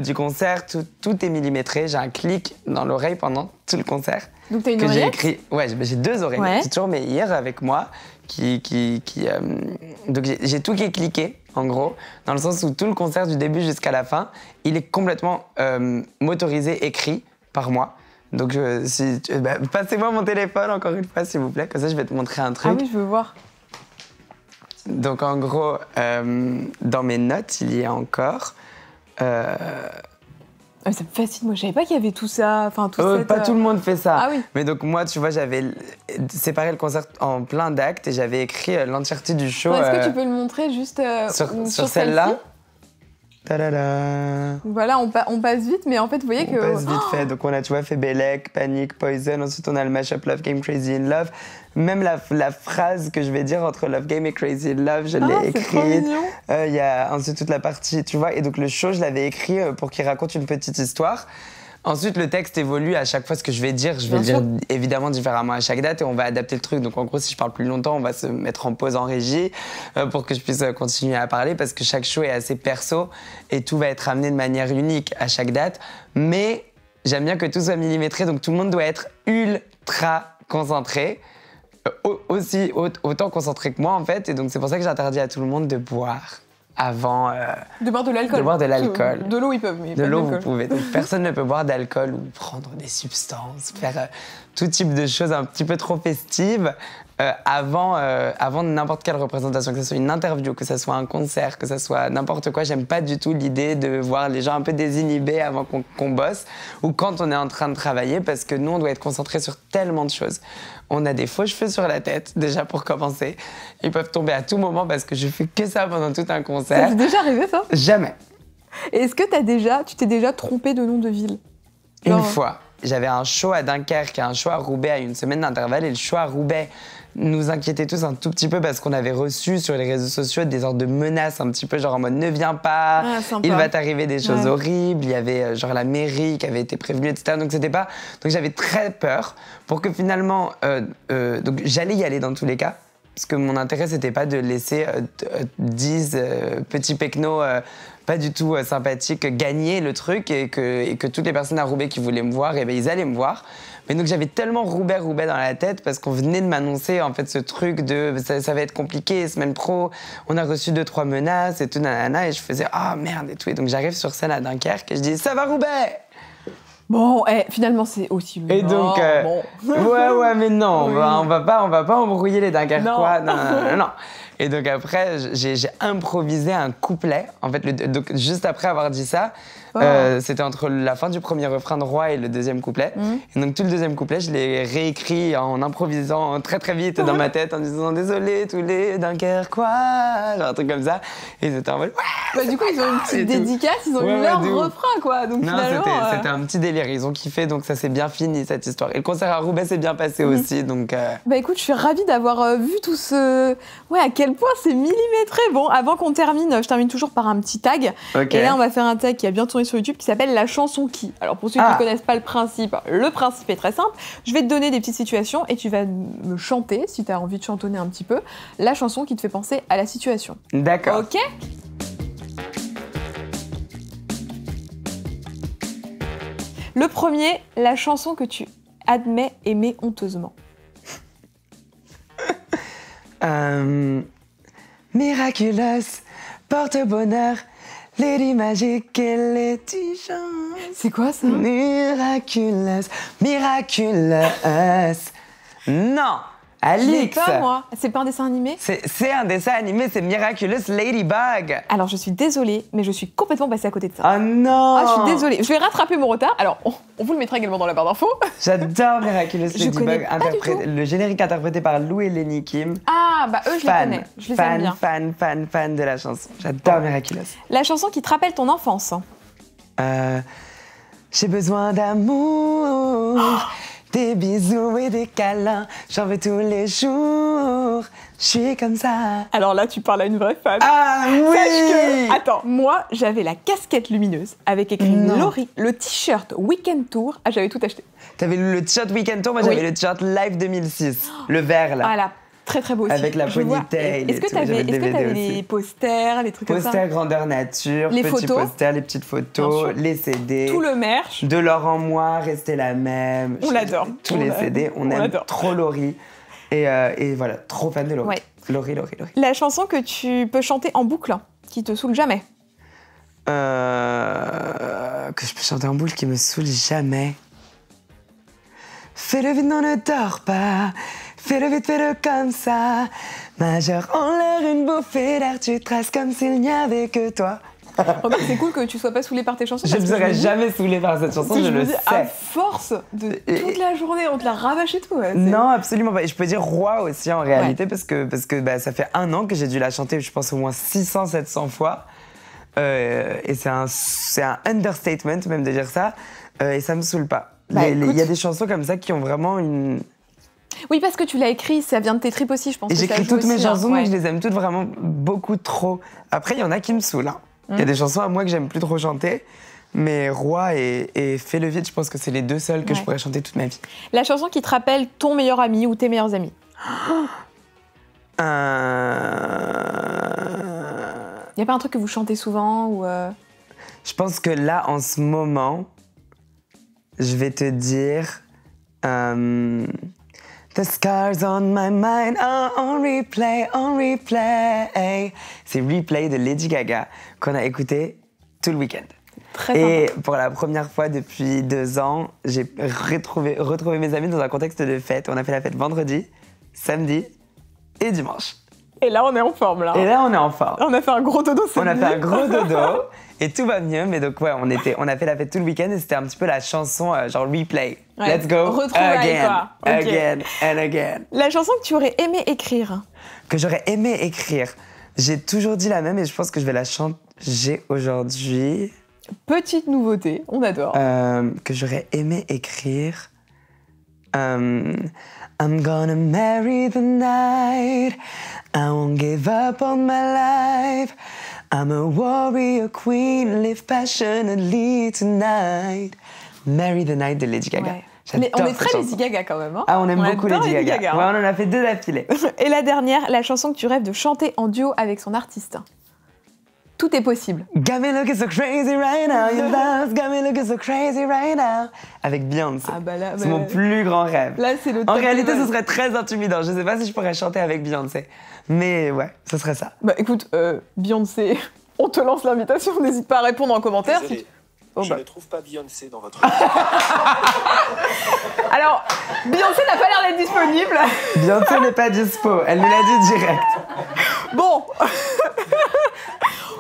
du concert, tout est millimétré, j'ai un clic dans l'oreille pendant tout le concert. Donc t'as une oreillette? Ouais, j'ai 2 oreilles. Ouais. J'ai toujours mes ears avec moi, donc j'ai tout qui est cliqué, en gros, dans le sens où tout le concert du début jusqu'à la fin, il est complètement motorisé, écrit par moi. Donc passez-moi mon téléphone encore une fois, s'il vous plaît, comme ça je vais te montrer un truc. Ah oui, je veux voir. Donc en gros, dans mes notes, il y a encore... ça me fascine, moi je savais pas qu'il y avait tout ça. Enfin, pas tout le monde fait ça. Ah oui. Mais donc moi, tu vois, j'avais séparé le concert en plein d'actes et j'avais écrit l'entièreté du show. Est-ce que tu peux le montrer juste sur celle-là? Ta-da-da. Voilà, on passe vite, mais en fait, vous voyez que... On passe vite fait. Donc on a, tu vois, fait Belek, Panic, Poison. Ensuite, on a le mashup Love Game, Crazy in Love. Même la phrase que je vais dire entre Love Game et Crazy in Love, je l'ai écrite. Il y a ensuite toute la partie, tu vois. Et donc le show, je l'avais écrit pour qu'il raconte une petite histoire. Ensuite, le texte évolue à chaque fois. Ce que je vais dire, je vais le dire évidemment différemment à chaque date et on va adapter le truc. Donc, en gros, si je parle plus longtemps, on va se mettre en pause en régie pour que je puisse continuer à parler parce que chaque show est assez perso et tout va être amené de manière unique à chaque date. Mais j'aime bien que tout soit millimétré, donc tout le monde doit être ultra concentré. Autant concentré que moi, en fait. Et donc, c'est pour ça que j'interdis à tout le monde de boire. Avant de boire de l'alcool. De boire de l'alcool. De l'eau, ils peuvent, mais de l'eau, vous pouvez. Donc, personne ne peut boire d'alcool ou prendre des substances, faire tout type de choses un petit peu trop festives avant n'importe quelle représentation, que ce soit une interview, que ce soit un concert, que ce soit n'importe quoi. J'aime pas du tout l'idée de voir les gens un peu désinhibés avant qu'on bosse ou quand on est en train de travailler parce que nous, on doit être concentrés sur tellement de choses. On a des faux cheveux sur la tête, déjà pour commencer. Ils peuvent tomber à tout moment parce que je fais que ça pendant tout un concert. Ça t'est déjà arrivé, ça? Jamais. Et est-ce que tu t'es déjà trompé de nom de ville? Une fois. J'avais un show à Dunkerque et un show à Roubaix à une semaine d'intervalle. Et le show à Roubaix nous inquiétait tous un tout petit peu parce qu'on avait reçu sur les réseaux sociaux des sortes de menaces un petit peu genre en mode ne viens pas, il va t'arriver des choses horribles. Il y avait genre la mairie qui avait été prévenue, etc. Donc c'était pas... Donc j'avais très peur pour que finalement... donc j'allais y aller dans tous les cas. Parce que mon intérêt, c'était pas de laisser 10 petits pecnos pas du tout sympathique, gagner le truc et que toutes les personnes à Roubaix qui voulaient me voir, ils allaient me voir. Mais donc j'avais tellement Roubaix dans la tête parce qu'on venait de m'annoncer en fait ce truc de ça va être compliqué, semaine pro, on a reçu 2-3 menaces et tout nanana et je faisais merde et tout. Et donc j'arrive sur scène à Dunkerque et je dis ça va Roubaix. Bon, finalement c'est aussi le et donc bon. ouais mais non, oui. on va pas embrouiller les Dunkerquois. Non. Et donc après, j'ai improvisé un couplet. En fait, donc juste après avoir dit ça, c'était entre la fin du premier refrain de Roi et le deuxième couplet. Et donc tout le deuxième couplet, je l'ai réécrit en improvisant très très vite dans ma tête, en disant désolé tous les Dunkerquois, genre un truc comme ça. Et c'était en mode du coup, ils ont une petite dédicace, ils ont eu leur refrain quoi. Donc non, c'était un petit délire. Ils ont kiffé, donc ça s'est bien fini cette histoire. Et le concert à Roubaix s'est bien passé aussi, donc. Écoute, je suis ravie d'avoir vu tout ce. À quel point c'est millimétré. Bon, avant qu'on termine, je termine toujours par un petit tag. Okay. Et là, on va faire un tag qui a bien tourné sur YouTube qui s'appelle La chanson qui. Alors, pour ceux qui ne connaissent pas le principe est très simple. Je vais te donner des petites situations et tu vas me chanter, si tu as envie de chantonner un petit peu, la chanson qui te fait penser à la situation. D'accord. Ok ? Le premier, la chanson que tu admets aimer honteusement. Miraculous, porte-bonheur, Lady Magic et Lady Chance. C'est quoi ça? Miraculous. Non, Alix. C'est pas moi. C'est pas un dessin animé? C'est un dessin animé, c'est Miraculous Ladybug. Alors je suis désolée, mais je suis complètement passée à côté de ça. Oh non! Je suis désolée. Je vais rattraper mon retard. Alors, on vous le mettra également dans la barre d'infos. J'adore Miraculous Ladybug, le générique interprété par Lou et Lenny Kim. Ah, eux, je les connais. Je les aime bien. Fan de la chanson. J'adore Miraculous. La chanson qui te rappelle ton enfance. J'ai besoin d'amour. Des bisous et des câlins, j'en veux tous les jours, je suis comme ça. Alors là, tu parles à une vraie fan. Ah oui! Sache que, attends, moi, j'avais la casquette lumineuse avec écrit Laurie, le t-shirt Weekend Tour. Ah, j'avais tout acheté. T'avais le t-shirt Weekend Tour, moi j'avais le t-shirt Live 2006, le vert là. Voilà. Très très beau aussi. Avec la ponytail. Est-ce que t'avais les posters, les trucs comme ça? Posters grandeur nature, les petits photos, posters, les petites photos, les CD. Tout le merch. De Laurent Moi, rester la même. On l'adore. Tous les CD, on aime trop Laurie. Et voilà, trop fan de Laurie. Ouais. Laurie. La chanson que tu peux chanter en boucle, qui te saoule jamais. Que je peux chanter en boucle qui me saoule jamais. Fais-le vite, non, ne dors pas. Fais-le vite, fais-le comme ça. Majeur en l'air, une bouffée d'air, tu traces comme s'il n'y avait que toi. Remarque, c'est cool que tu sois pas saoulé par tes chansons. Je ne serais jamais saoulée par cette chanson, je le sais. À force de toute la journée, on te la rabâche et tout. Ouais, non, absolument pas. Et je peux dire Roi aussi en réalité, parce que ça fait 1 an que j'ai dû la chanter, je pense au moins 600-700 fois. Et c'est un understatement même de dire ça. Et ça me saoule pas. Il y a des chansons comme ça qui ont vraiment une... Oui, parce que tu l'as écrit, ça vient de tes tripes aussi, je pense. Et j'écris toutes mes chansons, donc je les aime toutes vraiment beaucoup trop. Après, il y en a qui me saoulent. Il y a des chansons à moi que j'aime plus trop chanter, mais Roi et Fais le vide, je pense que c'est les 2 seuls que je pourrais chanter toute ma vie. La chanson qui te rappelle ton meilleur ami ou tes meilleurs amis. Il n'y a pas un truc que vous chantez souvent ou Je pense que là, en ce moment, je vais te dire... The scars on my mind are on replay, on replay. C'est Replay de Lady Gaga qu'on a écouté tout le week-end. Très sympa. Pour la première fois depuis 2 ans, j'ai retrouvé mes amis dans un contexte de fête. On a fait la fête vendredi, samedi et dimanche. Et là, on est en forme, là. Et là, on est en forme. On a fait un gros dodo, On a fait un gros dodo et tout va mieux. Mais donc, ouais, on a fait la fête tout le week-end et c'était un petit peu la chanson genre Replay. Ouais. Let's go again and again. La chanson que tu aurais aimé écrire. Que j'aurais aimé écrire. J'ai toujours dit la même et je pense que je vais la chanter aujourd'hui. Petite nouveauté, on adore. Que j'aurais aimé écrire. I'm gonna marry the night. I won't give up on my life. I'm a warrior queen, live passionately tonight. Marry the night de Lady Gaga. Ouais. Mais on est très Lady Gaga quand même. Hein, on aime beaucoup Lady Gaga. Ouais, on en a fait 2 d'affilée. Et la dernière, la chanson que tu rêves de chanter en duo avec son artiste. tout est possible. Got me looking so crazy right now, your love got me looking so crazy right now. Avec Beyoncé. Ah bah là, c'est mon plus grand rêve. Là, c'est le En réalité, ce serait très intimidant. Je sais pas si je pourrais chanter avec Beyoncé. Mais ouais, ce serait ça. Bah écoute, Beyoncé, on te lance l'invitation, n'hésite pas à répondre en commentaire. Désolé, Oh je bah. ne trouve pas Beyoncé dans votre... Alors, Beyoncé n'a pas l'air d'être disponible. Beyoncé n'est pas dispo, elle nous l'a dit direct. Bon,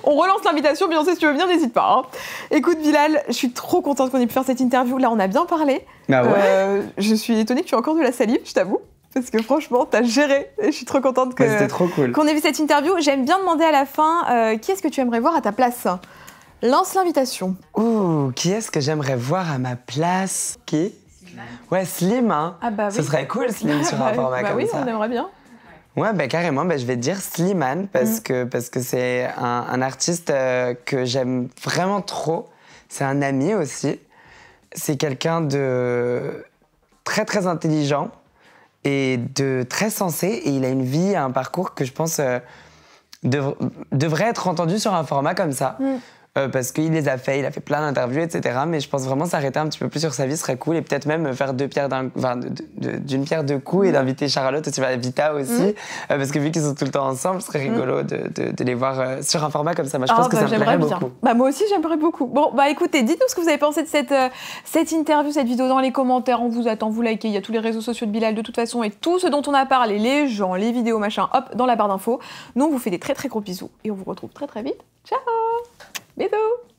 on relance l'invitation, Beyoncé, si tu veux venir, n'hésite pas. Hein. Écoute, Bilal, je suis trop contente qu'on ait pu faire cette interview. Là, on a bien parlé. Bah ouais. Je suis étonnée que tu aies encore de la salive, je t'avoue. Parce que franchement, t'as géré. Et je suis trop contente que, c'était trop cool. qu'on ait vu cette interview. J'aime bien demander à la fin, qui est-ce que tu aimerais voir à ta place ? Lance l'invitation. Ouh, qui est-ce que j'aimerais voir à ma place? Qui? Ouais, Slim, hein. Ah bah oui. Ce serait cool, Slim, sur un format comme oui, ça. on aimerait bien. Ouais, bah carrément, bah, je vais te dire Slimane parce que c'est un artiste que j'aime vraiment trop. C'est un ami aussi. C'est quelqu'un de très très intelligent et de très sensé. Et il a une vie, un parcours que je pense devrait être entendu sur un format comme ça. Parce qu'il les a fait, il a fait plein d'interviews, etc. Mais je pense vraiment s'arrêter un petit peu plus sur sa vie serait cool et peut-être même faire d'une pierre deux coups et d'inviter Charlotte aussi, Vita aussi. Parce que vu qu'ils sont tout le temps ensemble, ce serait rigolo de les voir sur un format comme ça. Moi, je pense que ça me plairait beaucoup. Bah, moi aussi, j'aimerais beaucoup. Bon, bah écoutez, dites-nous ce que vous avez pensé de cette interview, cette vidéo dans les commentaires. On vous attend, vous likez. Il y a tous les réseaux sociaux de Bilal de toute façon et tout ce dont on a parlé, les gens, les vidéos, machin, hop, dans la barre d'infos. Nous, on vous fait des très très gros bisous et on vous retrouve très très vite. Ciao! Bisous!